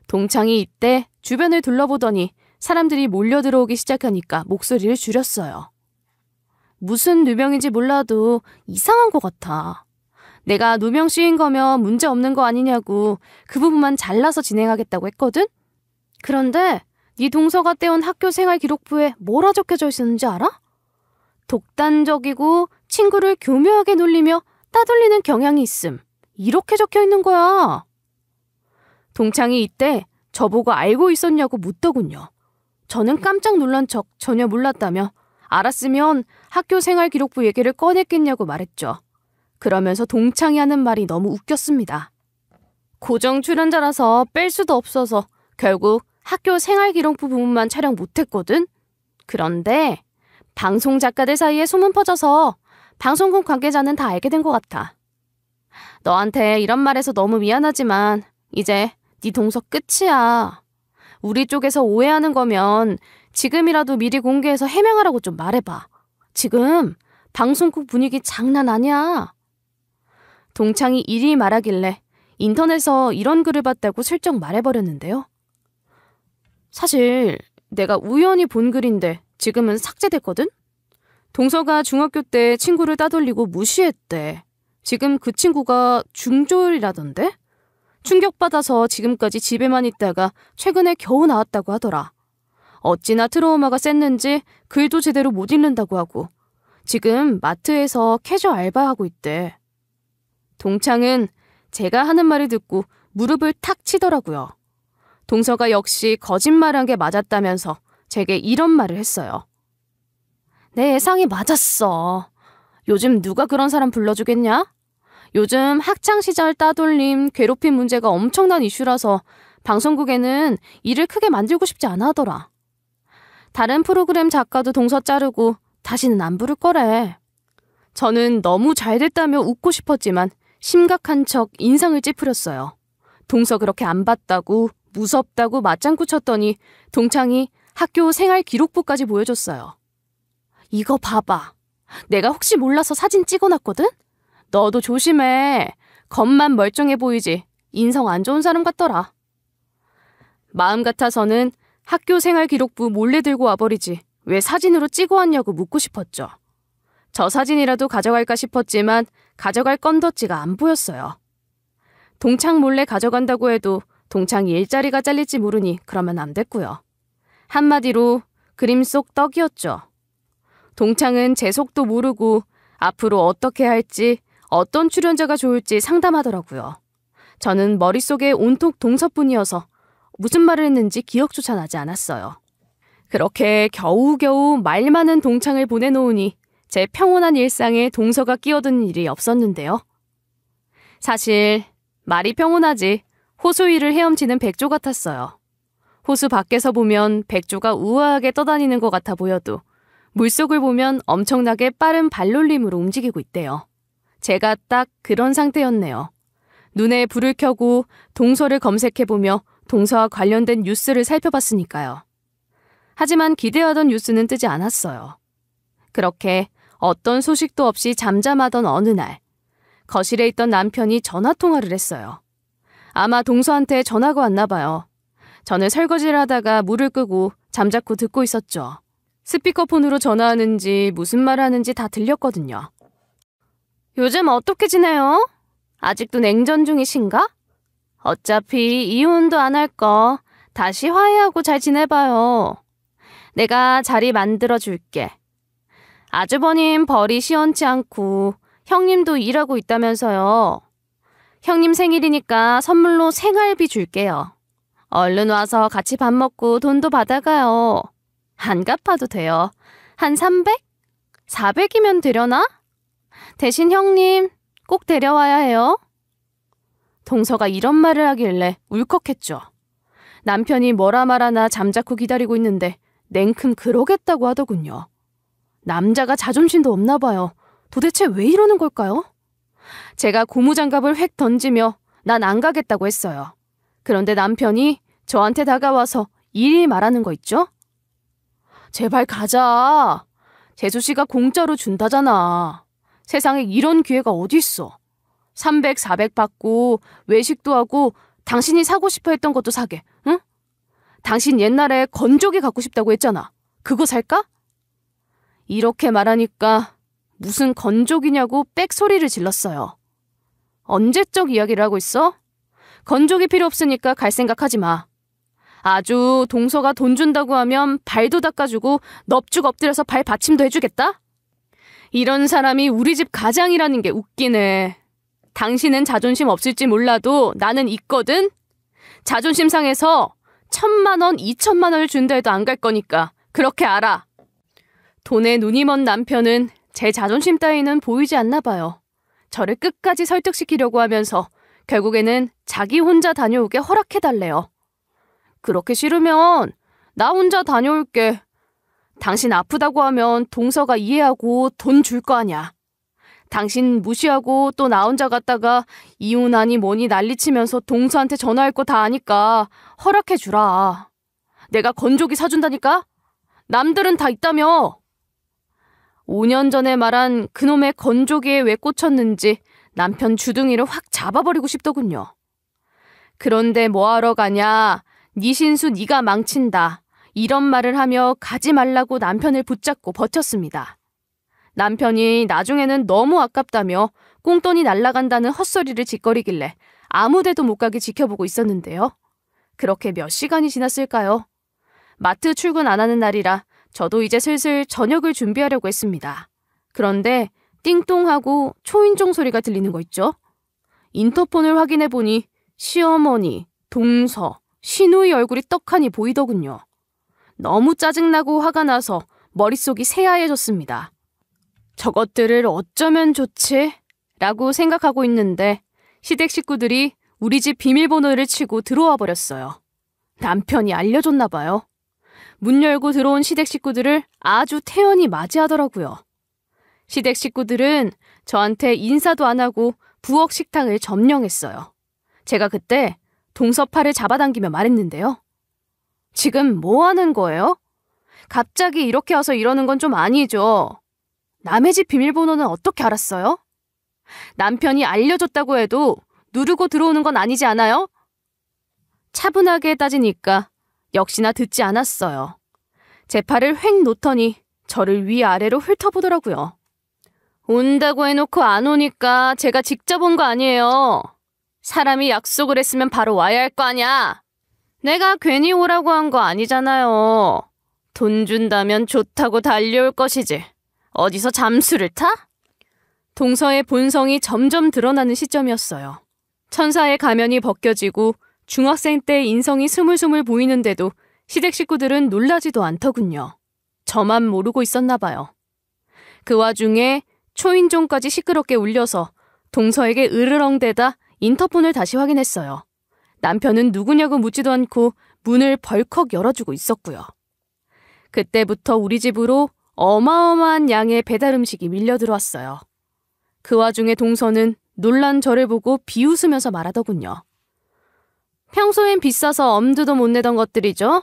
동창이 이때 주변을 둘러보더니 사람들이 몰려 들어오기 시작하니까 목소리를 줄였어요. 무슨 누명인지 몰라도 이상한 것 같아. 내가 누명 씌인 거면 문제 없는 거 아니냐고 그 부분만 잘라서 진행하겠다고 했거든? 그런데 네 동서가 떼온 학교 생활 기록부에 뭐라 적혀져 있었는지 알아? 독단적이고 친구를 교묘하게 놀리며 따돌리는 경향이 있음. 이렇게 적혀 있는 거야. 동창이 이때 저보고 알고 있었냐고 묻더군요. 저는 깜짝 놀란 척 전혀 몰랐다며 알았으면 학교 생활 기록부 얘기를 꺼냈겠냐고 말했죠. 그러면서 동창이 하는 말이 너무 웃겼습니다. 고정 출연자라서 뺄 수도 없어서 결국 학교 생활 기록부 부분만 촬영 못했거든? 그런데 방송 작가들 사이에 소문 퍼져서 방송국 관계자는 다 알게 된 것 같아. 너한테 이런 말해서 너무 미안하지만 이제 네 동서 끝이야. 우리 쪽에서 오해하는 거면 지금이라도 미리 공개해서 해명하라고 좀 말해봐. 지금 방송국 분위기 장난 아니야. 동창이 이리 말하길래 인터넷에서 이런 글을 봤다고 슬쩍 말해버렸는데요. 사실 내가 우연히 본 글인데 지금은 삭제됐거든? 동서가 중학교 때 친구를 따돌리고 무시했대. 지금 그 친구가 중졸이라던데? 충격받아서 지금까지 집에만 있다가 최근에 겨우 나왔다고 하더라. 어찌나 트라우마가 셌는지 글도 제대로 못 읽는다고 하고 지금 마트에서 캐셔 알바하고 있대. 동창은 제가 하는 말을 듣고 무릎을 탁 치더라고요. 동서가 역시 거짓말한 게 맞았다면서 제게 이런 말을 했어요. 내 예상이 맞았어. 요즘 누가 그런 사람 불러주겠냐? 요즘 학창시절 따돌림, 괴롭힘 문제가 엄청난 이슈라서 방송국에는 일을 크게 만들고 싶지 않아 하더라. 다른 프로그램 작가도 동서 자르고 다시는 안 부를 거래. 저는 너무 잘됐다며 웃고 싶었지만 심각한 척 인상을 찌푸렸어요. 동서 그렇게 안 봤다고 무섭다고 맞장구 쳤더니 동창이 학교 생활 기록부까지 보여줬어요. 이거 봐봐. 내가 혹시 몰라서 사진 찍어놨거든? 너도 조심해. 겉만 멀쩡해 보이지 인성 안 좋은 사람 같더라. 마음 같아서는 학교 생활 기록부 몰래 들고 와버리지 왜 사진으로 찍어왔냐고 묻고 싶었죠. 저 사진이라도 가져갈까 싶었지만 가져갈 건더지가 안 보였어요. 동창 몰래 가져간다고 해도 동창이 일자리가 잘릴지 모르니 그러면 안 됐고요. 한마디로 그림 속 떡이었죠. 동창은 제 속도 모르고 앞으로 어떻게 할지 어떤 출연자가 좋을지 상담하더라고요. 저는 머릿속에 온통 동서뿐이어서 무슨 말을 했는지 기억조차 나지 않았어요. 그렇게 겨우겨우 말 많은 동창을 보내놓으니 제 평온한 일상에 동서가 끼어든 일이 없었는데요. 사실 말이 평온하지 호수 위를 헤엄치는 백조 같았어요. 호수 밖에서 보면 백조가 우아하게 떠다니는 것 같아 보여도 물속을 보면 엄청나게 빠른 발놀림으로 움직이고 있대요. 제가 딱 그런 상태였네요. 눈에 불을 켜고 동서를 검색해보며 동서와 관련된 뉴스를 살펴봤으니까요. 하지만 기대하던 뉴스는 뜨지 않았어요. 그렇게 어떤 소식도 없이 잠잠하던 어느 날 거실에 있던 남편이 전화통화를 했어요. 아마 동서한테 전화가 왔나 봐요. 저는 설거지를 하다가 물을 끄고 잠자코 듣고 있었죠. 스피커폰으로 전화하는지 무슨 말 하는지 다 들렸거든요. 요즘 어떻게 지내요? 아직도 냉전 중이신가? 어차피 이혼도 안 할 거 다시 화해하고 잘 지내봐요. 내가 자리 만들어줄게. 아주버님 벌이 시원치 않고 형님도 일하고 있다면서요. 형님 생일이니까 선물로 생활비 줄게요. 얼른 와서 같이 밥 먹고 돈도 받아가요. 안 갚아도 돼요. 한 300? 400이면 되려나? 대신 형님 꼭 데려와야 해요. 동서가 이런 말을 하길래 울컥했죠. 남편이 뭐라 말하나 잠자코 기다리고 있는데 냉큼 그러겠다고 하더군요. 남자가 자존심도 없나 봐요. 도대체 왜 이러는 걸까요? 제가 고무장갑을 획 던지며 난 안 가겠다고 했어요. 그런데 남편이 저한테 다가와서 이리 말하는 거 있죠? 제발 가자. 재수씨가 공짜로 준다잖아. 세상에 이런 기회가 어딨어. 300, 400 받고 외식도 하고 당신이 사고 싶어 했던 것도 사게, 응? 당신 옛날에 건조기 갖고 싶다고 했잖아. 그거 살까? 이렇게 말하니까 무슨 건조기냐고 빽소리를 질렀어요. 언제적 이야기를 하고 있어? 건조기 필요 없으니까 갈 생각하지 마. 아주 동서가 돈 준다고 하면 발도 닦아주고 넙죽 엎드려서 발 받침도 해주겠다? 이런 사람이 우리 집 가장이라는 게 웃기네. 당신은 자존심 없을지 몰라도 나는 있거든? 자존심 상해서 1,000만 원, 2,000만 원을 준다 해도 안 갈 거니까 그렇게 알아. 돈에 눈이 먼 남편은 제 자존심 따위는 보이지 않나 봐요. 저를 끝까지 설득시키려고 하면서 결국에는 자기 혼자 다녀오게 허락해달래요. 그렇게 싫으면 나 혼자 다녀올게. 당신 아프다고 하면 동서가 이해하고 돈 줄 거 아냐. 당신 무시하고 또 나 혼자 갔다가 이혼하니 뭐니 난리치면서 동서한테 전화할 거 다 아니까 허락해주라. 내가 건조기 사준다니까? 남들은 다 있다며. 5년 전에 말한 그놈의 건조기에 왜 꽂혔는지 남편 주둥이를 확 잡아버리고 싶더군요. 그런데 뭐하러 가냐. 네 신수 네가 망친다. 이런 말을 하며 가지 말라고 남편을 붙잡고 버텼습니다. 남편이 나중에는 너무 아깝다며 꽁돈이 날아간다는 헛소리를 짓거리길래 아무데도 못 가게 지켜보고 있었는데요. 그렇게 몇 시간이 지났을까요? 마트 출근 안 하는 날이라 저도 이제 슬슬 저녁을 준비하려고 했습니다. 그런데 띵동하고 초인종 소리가 들리는 거 있죠? 인터폰을 확인해보니 시어머니, 동서, 시누이 얼굴이 떡하니 보이더군요. 너무 짜증나고 화가 나서 머릿속이 새하얘졌습니다. 저것들을 어쩌면 좋지? 라고 생각하고 있는데 시댁 식구들이 우리 집 비밀번호를 치고 들어와 버렸어요. 남편이 알려줬나 봐요. 문 열고 들어온 시댁 식구들을 아주 태연히 맞이하더라고요. 시댁 식구들은 저한테 인사도 안 하고 부엌 식탁을 점령했어요. 제가 그때 동서 팔을 잡아당기며 말했는데요. 지금 뭐 하는 거예요? 갑자기 이렇게 와서 이러는 건 좀 아니죠. 남의 집 비밀번호는 어떻게 알았어요? 남편이 알려줬다고 해도 누르고 들어오는 건 아니지 않아요? 차분하게 따지니까 역시나 듣지 않았어요. 제 팔을 획 놓더니 저를 위아래로 훑어보더라고요. 온다고 해놓고 안 오니까 제가 직접 온 거 아니에요. 사람이 약속을 했으면 바로 와야 할 거 아냐. 내가 괜히 오라고 한 거 아니잖아요. 돈 준다면 좋다고 달려올 것이지. 어디서 잠수를 타? 동서의 본성이 점점 드러나는 시점이었어요. 천사의 가면이 벗겨지고 중학생 때 인성이 스물스물 보이는데도 시댁 식구들은 놀라지도 않더군요. 저만 모르고 있었나 봐요. 그 와중에 초인종까지 시끄럽게 울려서 동서에게 으르렁대다 인터폰을 다시 확인했어요. 남편은 누구냐고 묻지도 않고 문을 벌컥 열어주고 있었고요. 그때부터 우리 집으로 어마어마한 양의 배달 음식이 밀려들어왔어요. 그 와중에 동서는 놀란 저를 보고 비웃으면서 말하더군요. 평소엔 비싸서 엄두도 못 내던 것들이죠?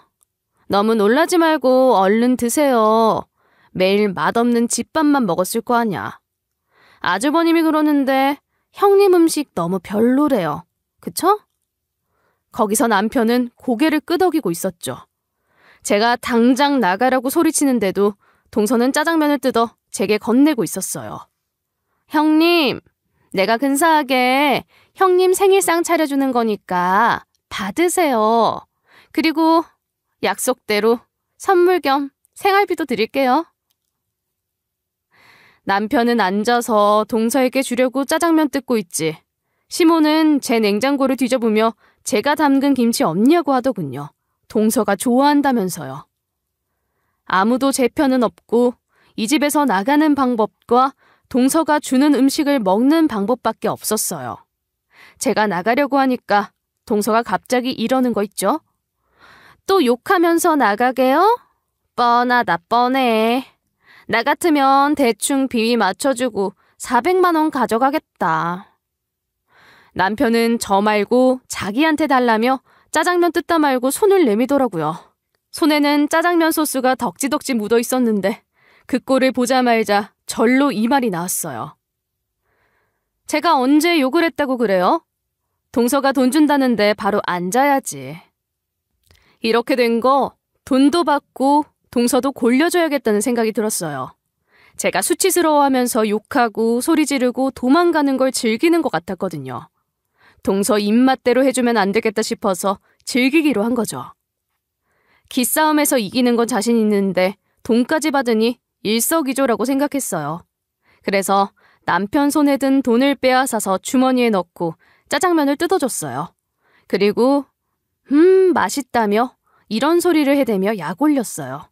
너무 놀라지 말고 얼른 드세요. 매일 맛없는 집밥만 먹었을 거 아냐. 아주버님이 그러는데 형님 음식 너무 별로래요. 그쵸? 거기서 남편은 고개를 끄덕이고 있었죠. 제가 당장 나가라고 소리치는데도 동서는 짜장면을 뜯어 제게 건네고 있었어요. 형님, 내가 근사하게 형님 생일상 차려주는 거니까 받으세요. 그리고 약속대로 선물 겸 생활비도 드릴게요. 남편은 앉아서 동서에게 주려고 짜장면 뜯고 있지. 시모는 제 냉장고를 뒤져보며 제가 담근 김치 없냐고 하더군요. 동서가 좋아한다면서요. 아무도 제 편은 없고 이 집에서 나가는 방법과 동서가 주는 음식을 먹는 방법밖에 없었어요. 제가 나가려고 하니까 동서가 갑자기 이러는 거 있죠? 또 욕하면서 나가게요? 뻔하다 뻔해. 나 같으면 대충 비위 맞춰주고 400만 원 가져가겠다. 남편은 저 말고 자기한테 달라며 짜장면 뜯다 말고 손을 내미더라고요. 손에는 짜장면 소스가 덕지덕지 묻어 있었는데 그 꼴을 보자마자 절로 이 말이 나왔어요. 제가 언제 욕을 했다고 그래요? 동서가 돈 준다는데 바로 앉아야지. 이렇게 된 거 돈도 받고 동서도 골려줘야겠다는 생각이 들었어요. 제가 수치스러워하면서 욕하고 소리 지르고 도망가는 걸 즐기는 것 같았거든요. 동서 입맛대로 해주면 안 되겠다 싶어서 즐기기로 한 거죠. 기싸움에서 이기는 건 자신 있는데 돈까지 받으니 일석이조라고 생각했어요. 그래서 남편 손에 든 돈을 빼앗아서 주머니에 넣고 짜장면을 뜯어줬어요. 그리고 맛있다며 이런 소리를 해대며 약 올렸어요.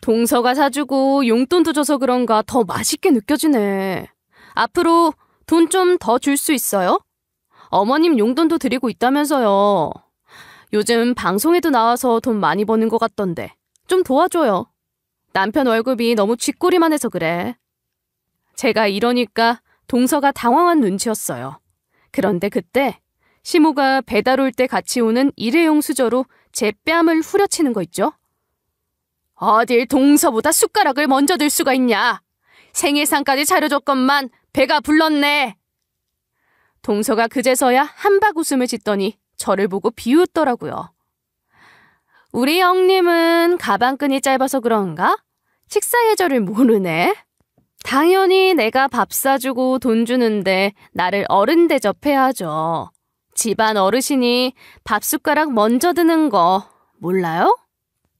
동서가 사주고 용돈도 줘서 그런가 더 맛있게 느껴지네. 앞으로 돈 좀 더 줄 수 있어요? 어머님 용돈도 드리고 있다면서요. 요즘 방송에도 나와서 돈 많이 버는 것 같던데 좀 도와줘요. 남편 월급이 너무 쥐꼬리만 해서 그래. 제가 이러니까 동서가 당황한 눈치였어요. 그런데 그때 시모가 배달 올 때 같이 오는 일회용 수저로 제 뺨을 후려치는 거 있죠? 어딜 동서보다 숟가락을 먼저 들 수가 있냐? 생일상까지 차려줬건만 배가 불렀네. 동서가 그제서야 한박 웃음을 짓더니 저를 보고 비웃더라고요. 우리 형님은 가방끈이 짧아서 그런가? 식사 예절을 모르네. 당연히 내가 밥 사주고 돈 주는데 나를 어른 대접해야죠. 집안 어르신이 밥 숟가락 먼저 드는 거 몰라요?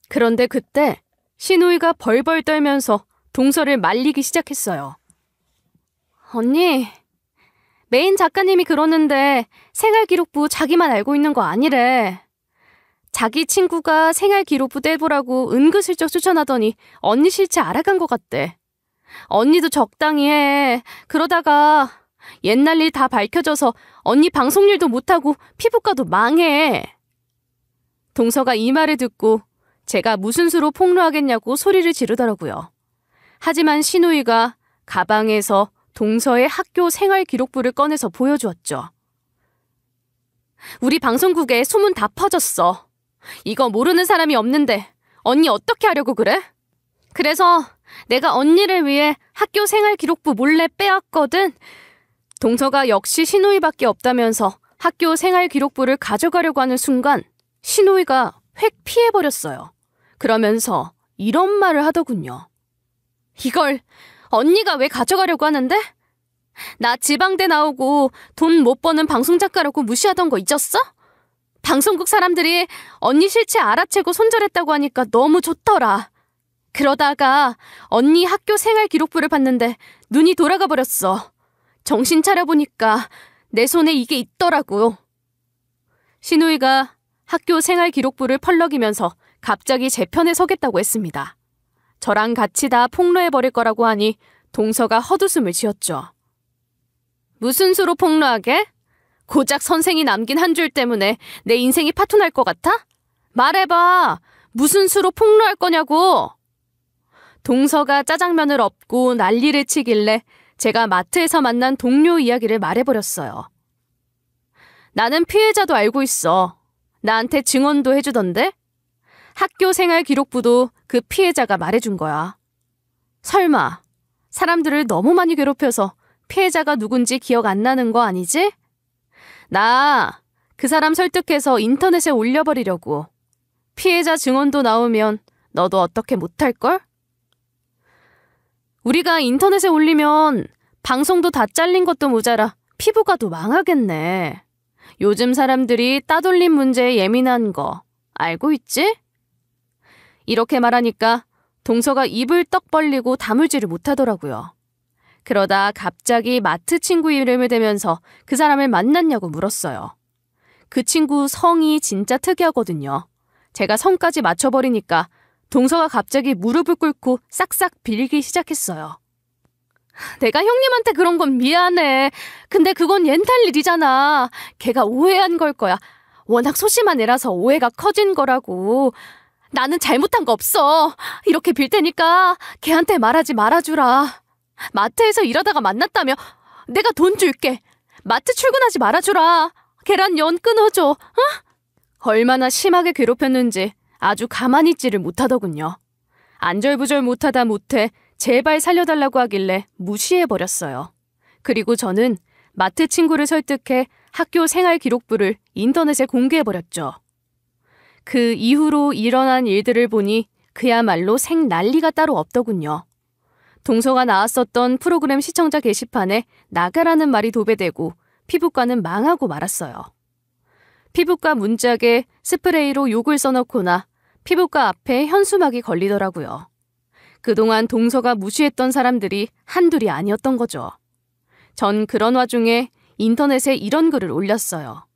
그런데 그때 신우이가 벌벌 떨면서 동서를 말리기 시작했어요. 언니, 메인 작가님이 그러는데 생활기록부 자기만 알고 있는 거 아니래. 자기 친구가 생활기록부 떼보라고 은근슬쩍 추천하더니 언니 실체 알아간 것 같대. 언니도 적당히 해. 그러다가 옛날 일 다 밝혀져서 언니 방송 일도 못하고 피부과도 망해. 동서가 이 말을 듣고 제가 무슨 수로 폭로하겠냐고 소리를 지르더라고요. 하지만 신우이가 가방에서 동서의 학교 생활 기록부를 꺼내서 보여주었죠. 우리 방송국에 소문 다 퍼졌어. 이거 모르는 사람이 없는데 언니 어떻게 하려고 그래? 그래서 내가 언니를 위해 학교 생활 기록부 몰래 빼왔거든. 동서가 역시 신우이밖에 없다면서 학교 생활 기록부를 가져가려고 하는 순간 신우이가 획 피해버렸어요. 그러면서 이런 말을 하더군요. 이걸 언니가 왜 가져가려고 하는데? 나 지방대 나오고 돈 못 버는 방송작가라고 무시하던 거 잊었어? 방송국 사람들이 언니 실체 알아채고 손절했다고 하니까 너무 좋더라. 그러다가 언니 학교 생활 기록부를 봤는데 눈이 돌아가 버렸어. 정신 차려보니까 내 손에 이게 있더라고. 신우이가 학교 생활 기록부를 펄럭이면서 갑자기 제 편에 서겠다고 했습니다. 저랑 같이 다 폭로해버릴 거라고 하니 동서가 헛웃음을 지었죠. 무슨 수로 폭로하게? 고작 선생이 남긴 한 줄 때문에 내 인생이 파토날 것 같아? 말해봐. 무슨 수로 폭로할 거냐고. 동서가 짜장면을 엎고 난리를 치길래 제가 마트에서 만난 동료 이야기를 말해버렸어요. 나는 피해자도 알고 있어. 나한테 증언도 해주던데? 학교 생활 기록부도 그 피해자가 말해준 거야. 설마 사람들을 너무 많이 괴롭혀서 피해자가 누군지 기억 안 나는 거 아니지? 나 그 사람 설득해서 인터넷에 올려버리려고. 피해자 증언도 나오면 너도 어떻게 못할걸? 우리가 인터넷에 올리면 방송도 다 잘린 것도 모자라 피부과도 망하겠네. 요즘 사람들이 따돌림 문제에 예민한 거 알고 있지? 이렇게 말하니까 동서가 입을 떡 벌리고 다물지를 못하더라고요. 그러다 갑자기 마트 친구 이름을 대면서 그 사람을 만났냐고 물었어요. 그 친구 성이 진짜 특이하거든요. 제가 성까지 맞춰버리니까 동서가 갑자기 무릎을 꿇고 싹싹 빌기 시작했어요. 내가 형님한테 그런 건 미안해. 근데 그건 옛날 일이잖아. 걔가 오해한 걸 거야. 워낙 소심한 애라서 오해가 커진 거라고. 나는 잘못한 거 없어. 이렇게 빌 테니까 걔한테 말하지 말아주라. 마트에서 일하다가 만났다며 내가 돈 줄게. 마트 출근하지 말아주라. 걔랑 연 끊어줘. 어? 얼마나 심하게 괴롭혔는지 아주 가만히 있지를 못하더군요. 안절부절 못하다 못해 제발 살려달라고 하길래 무시해버렸어요. 그리고 저는 마트 친구를 설득해 학교 생활기록부를 인터넷에 공개해버렸죠. 그 이후로 일어난 일들을 보니 그야말로 생난리가 따로 없더군요. 동서가 나왔었던 프로그램 시청자 게시판에 나가라는 말이 도배되고 피부과는 망하고 말았어요. 피부과 문짝에 스프레이로 욕을 써놓거나 피부과 앞에 현수막이 걸리더라고요. 그동안 동서가 무시했던 사람들이 한둘이 아니었던 거죠. 전 그런 와중에 인터넷에 이런 글을 올렸어요.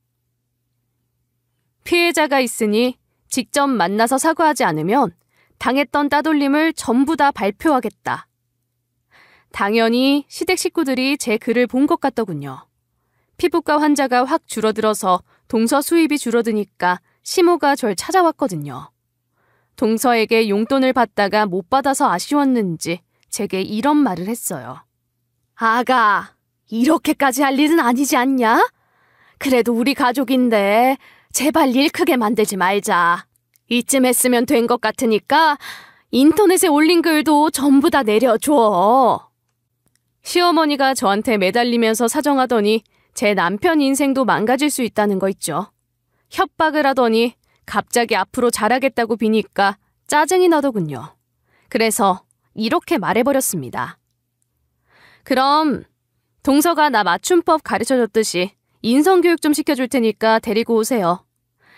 피해자가 있으니 직접 만나서 사과하지 않으면 당했던 따돌림을 전부 다 발표하겠다. 당연히 시댁 식구들이 제 글을 본 것 같더군요. 피부과 환자가 확 줄어들어서 동서 수입이 줄어드니까 시모가 절 찾아왔거든요. 동서에게 용돈을 받다가 못 받아서 아쉬웠는지 제게 이런 말을 했어요. 아가, 이렇게까지 할 일은 아니지 않냐? 그래도 우리 가족인데 제발 일 크게 만들지 말자. 이쯤 했으면 된 것 같으니까 인터넷에 올린 글도 전부 다 내려줘. 시어머니가 저한테 매달리면서 사정하더니 제 남편 인생도 망가질 수 있다는 거 있죠. 협박을 하더니 갑자기 앞으로 잘하겠다고 비니까 짜증이 나더군요. 그래서 이렇게 말해버렸습니다. 그럼 동서가 나 맞춤법 가르쳐줬듯이 인성교육 좀 시켜줄 테니까 데리고 오세요.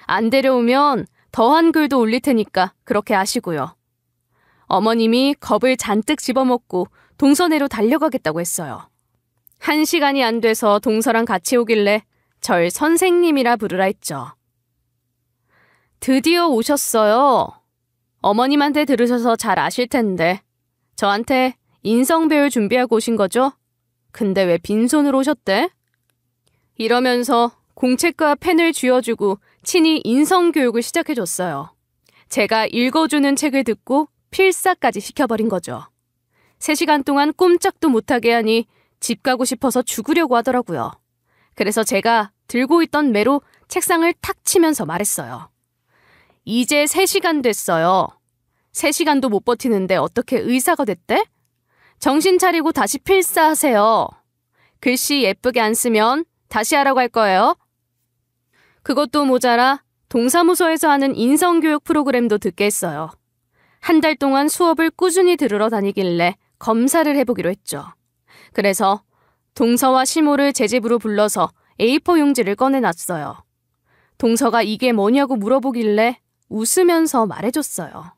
안 데려오면 더한 글도 올릴 테니까 그렇게 하시고요. 어머님이 겁을 잔뜩 집어먹고 동서내로 달려가겠다고 했어요. 1시간이 안 돼서 동서랑 같이 오길래 절 선생님이라 부르라 했죠. 드디어 오셨어요. 어머님한테 들으셔서 잘 아실 텐데 저한테 인성배울 준비하고 오신 거죠? 근데 왜 빈손으로 오셨대? 이러면서 공책과 펜을 쥐어주고 친히 인성교육을 시작해줬어요. 제가 읽어주는 책을 듣고 필사까지 시켜버린 거죠. 3시간 동안 꼼짝도 못하게 하니 집 가고 싶어서 죽으려고 하더라고요. 그래서 제가 들고 있던 매로 책상을 탁 치면서 말했어요. 이제 3시간 됐어요. 3시간도 못 버티는데 어떻게 의사가 됐대? 정신 차리고 다시 필사하세요. 글씨 예쁘게 안 쓰면 다시 하라고 할 거예요. 그것도 모자라 동사무소에서 하는 인성교육 프로그램도 듣게 했어요. 1달 동안 수업을 꾸준히 들으러 다니길래 검사를 해보기로 했죠. 그래서 동서와 시모를 제 집으로 불러서 A4 용지를 꺼내놨어요. 동서가 이게 뭐냐고 물어보길래 웃으면서 말해줬어요.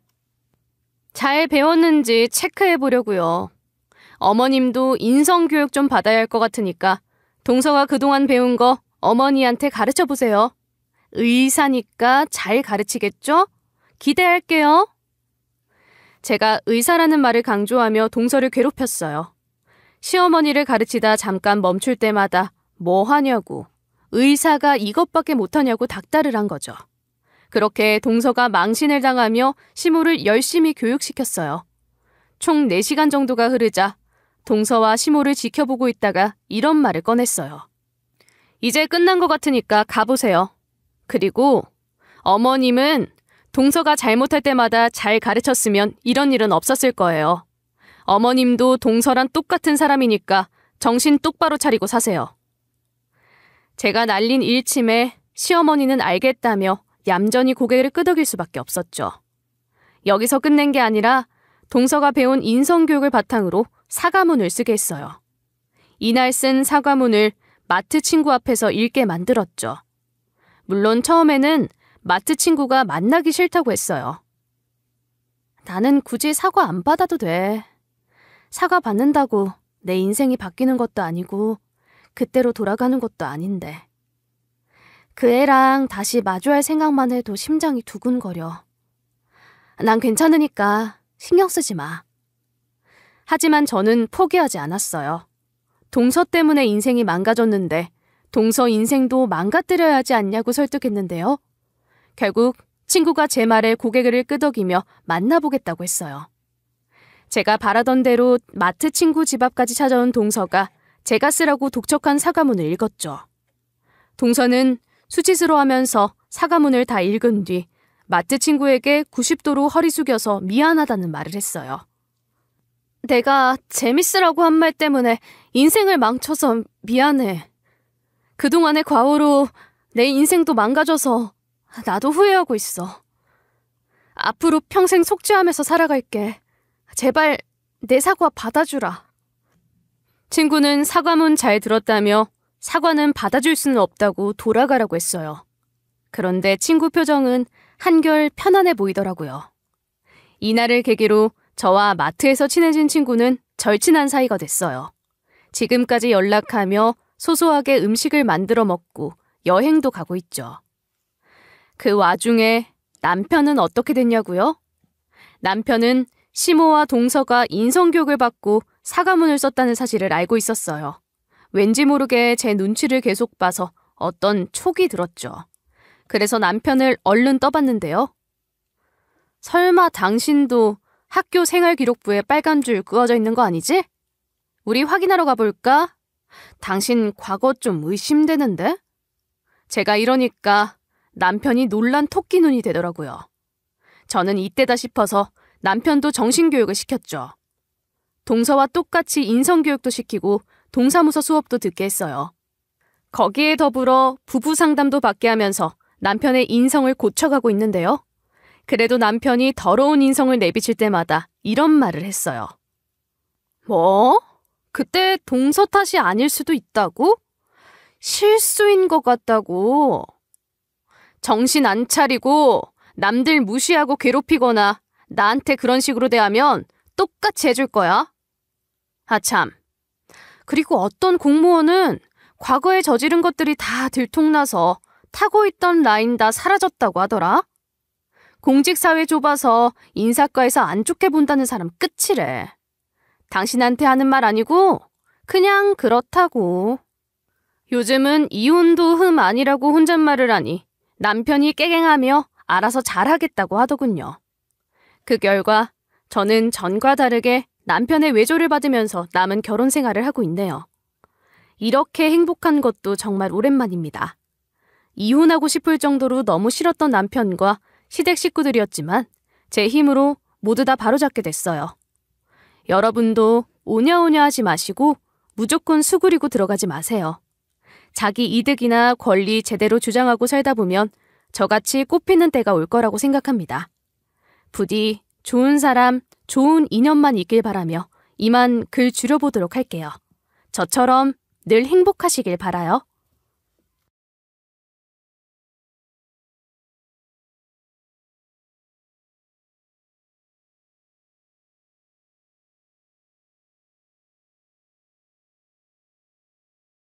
잘 배웠는지 체크해보려고요. 어머님도 인성교육 좀 받아야 할 것 같으니까 동서가 그동안 배운 거 어머니한테 가르쳐보세요. 의사니까 잘 가르치겠죠? 기대할게요. 제가 의사라는 말을 강조하며 동서를 괴롭혔어요. 시어머니를 가르치다 잠깐 멈출 때마다 뭐 하냐고, 의사가 이것밖에 못하냐고 닥달을 한 거죠. 그렇게 동서가 망신을 당하며 시모를 열심히 교육시켰어요. 총 4시간 정도가 흐르자 동서와 시모를 지켜보고 있다가 이런 말을 꺼냈어요. 이제 끝난 것 같으니까 가보세요. 그리고 어머님은 동서가 잘못할 때마다 잘 가르쳤으면 이런 일은 없었을 거예요. 어머님도 동서랑 똑같은 사람이니까 정신 똑바로 차리고 사세요. 제가 날린 일침에 시어머니는 알겠다며 얌전히 고개를 끄덕일 수밖에 없었죠. 여기서 끝낸 게 아니라 동서가 배운 인성교육을 바탕으로 사과문을 쓰게 했어요. 이날 쓴 사과문을 마트 친구 앞에서 읽게 만들었죠. 물론 처음에는 마트 친구가 만나기 싫다고 했어요. 나는 굳이 사과 안 받아도 돼. 사과 받는다고 내 인생이 바뀌는 것도 아니고 그때로 돌아가는 것도 아닌데. 그 애랑 다시 마주할 생각만 해도 심장이 두근거려. 난 괜찮으니까 신경 쓰지 마. 하지만 저는 포기하지 않았어요. 동서 때문에 인생이 망가졌는데 동서 인생도 망가뜨려야 하지 않냐고 설득했는데요. 결국 친구가 제 말에 고개를 끄덕이며 만나보겠다고 했어요. 제가 바라던 대로 마트 친구 집 앞까지 찾아온 동서가 제가 쓰라고 독촉한 사과문을 읽었죠. 동서는 수치스러워하면서 사과문을 다 읽은 뒤 마트 친구에게 90도로 허리 숙여서 미안하다는 말을 했어요. 내가 재밌으라고 한 말 때문에 인생을 망쳐서 미안해. 그동안의 과오로 내 인생도 망가져서 나도 후회하고 있어. 앞으로 평생 속죄하면서 살아갈게. 제발 내 사과 받아주라. 친구는 사과문 잘 들었다며 사과는 받아줄 수는 없다고 돌아가라고 했어요. 그런데 친구 표정은 한결 편안해 보이더라고요. 이날을 계기로 저와 마트에서 친해진 친구는 절친한 사이가 됐어요. 지금까지 연락하며 소소하게 음식을 만들어 먹고 여행도 가고 있죠. 그 와중에 남편은 어떻게 됐냐고요? 남편은 시모와 동서가 인성교육을 받고 사과문을 썼다는 사실을 알고 있었어요. 왠지 모르게 제 눈치를 계속 봐서 어떤 촉이 들었죠. 그래서 남편을 얼른 떠봤는데요. 설마 당신도 학교 생활기록부에 빨간 줄 그어져 있는 거 아니지? 우리 확인하러 가볼까? 당신 과거 좀 의심되는데? 제가 이러니까 남편이 놀란 토끼 눈이 되더라고요. 저는 이때다 싶어서 남편도 정신교육을 시켰죠. 동서와 똑같이 인성교육도 시키고 동사무소 수업도 듣게 했어요. 거기에 더불어 부부 상담도 받게 하면서 남편의 인성을 고쳐가고 있는데요. 그래도 남편이 더러운 인성을 내비칠 때마다 이런 말을 했어요. 뭐? 그때 동서 탓이 아닐 수도 있다고? 실수인 것 같다고. 정신 안 차리고 남들 무시하고 괴롭히거나 나한테 그런 식으로 대하면 똑같이 해줄 거야. 아참. 그리고 어떤 공무원은 과거에 저지른 것들이 다 들통나서 타고 있던 라인 다 사라졌다고 하더라. 공직사회 좁아서 인사과에서 안 좋게 본다는 사람 끝이래. 당신한테 하는 말 아니고 그냥 그렇다고. 요즘은 이혼도 흠 아니라고 혼잣말을 하니 남편이 깨갱하며 알아서 잘하겠다고 하더군요. 그 결과 저는 전과 다르게 남편의 외조를 받으면서 남은 결혼 생활을 하고 있네요. 이렇게 행복한 것도 정말 오랜만입니다. 이혼하고 싶을 정도로 너무 싫었던 남편과 시댁 식구들이었지만 제 힘으로 모두 다 바로잡게 됐어요. 여러분도 오냐오냐 하지 마시고 무조건 수그리고 들어가지 마세요. 자기 이득이나 권리 제대로 주장하고 살다 보면 저같이 꼽히는 때가 올 거라고 생각합니다. 부디 좋은 사람, 좋은 인연만 있길 바라며 이만 글 줄여보도록 할게요. 저처럼 늘 행복하시길 바라요.